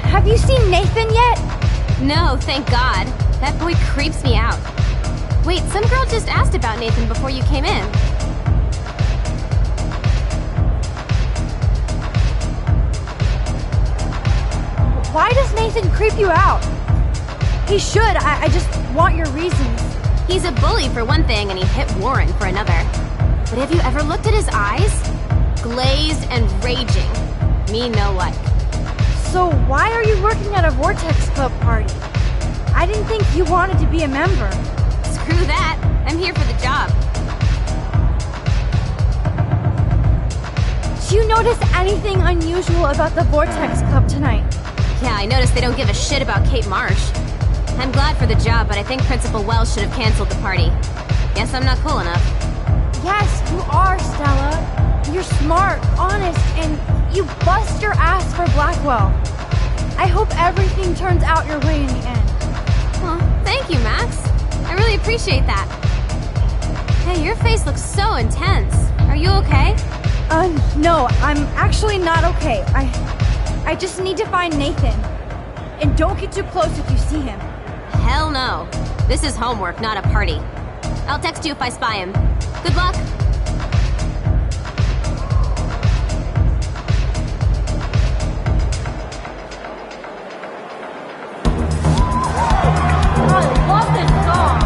Have you seen Nathan yet? No, thank God. That boy creeps me out. Wait, some girl just asked about Nathan before you came in. Why does Nathan creep you out? He should. I just want your reasons. He's a bully for one thing, and he hit Warren for another. But have you ever looked at his eyes? Glazed and raging. Me no like. So why are you working at a Vortex Club party? I didn't think you wanted to be a member. Screw that. I'm here for the job. Do you notice anything unusual about the Vortex Club tonight? Yeah, I noticed they don't give a shit about Kate Marsh. I'm glad for the job, but I think Principal Wells should have canceled the party. Guess I'm not cool enough. Yes, you are, Stella. You're smart, honest, and you bust your ass for Blackwell. I hope everything turns out your way in the end. Well, thank you, Max. I really appreciate that. Hey, your face looks so intense. Are you okay? No, I'm actually not okay. I just need to find Nathan. And don't get too close if you see him. Hell no. This is homework, not a party. I'll text you if I spy him. Good luck. I love this song.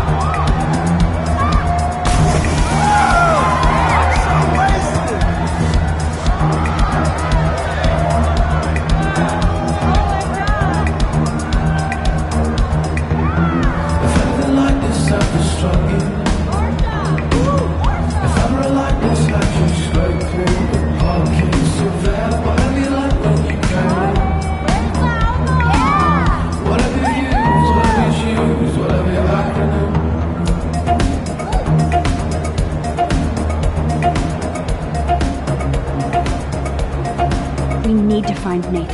We need to find Nathan.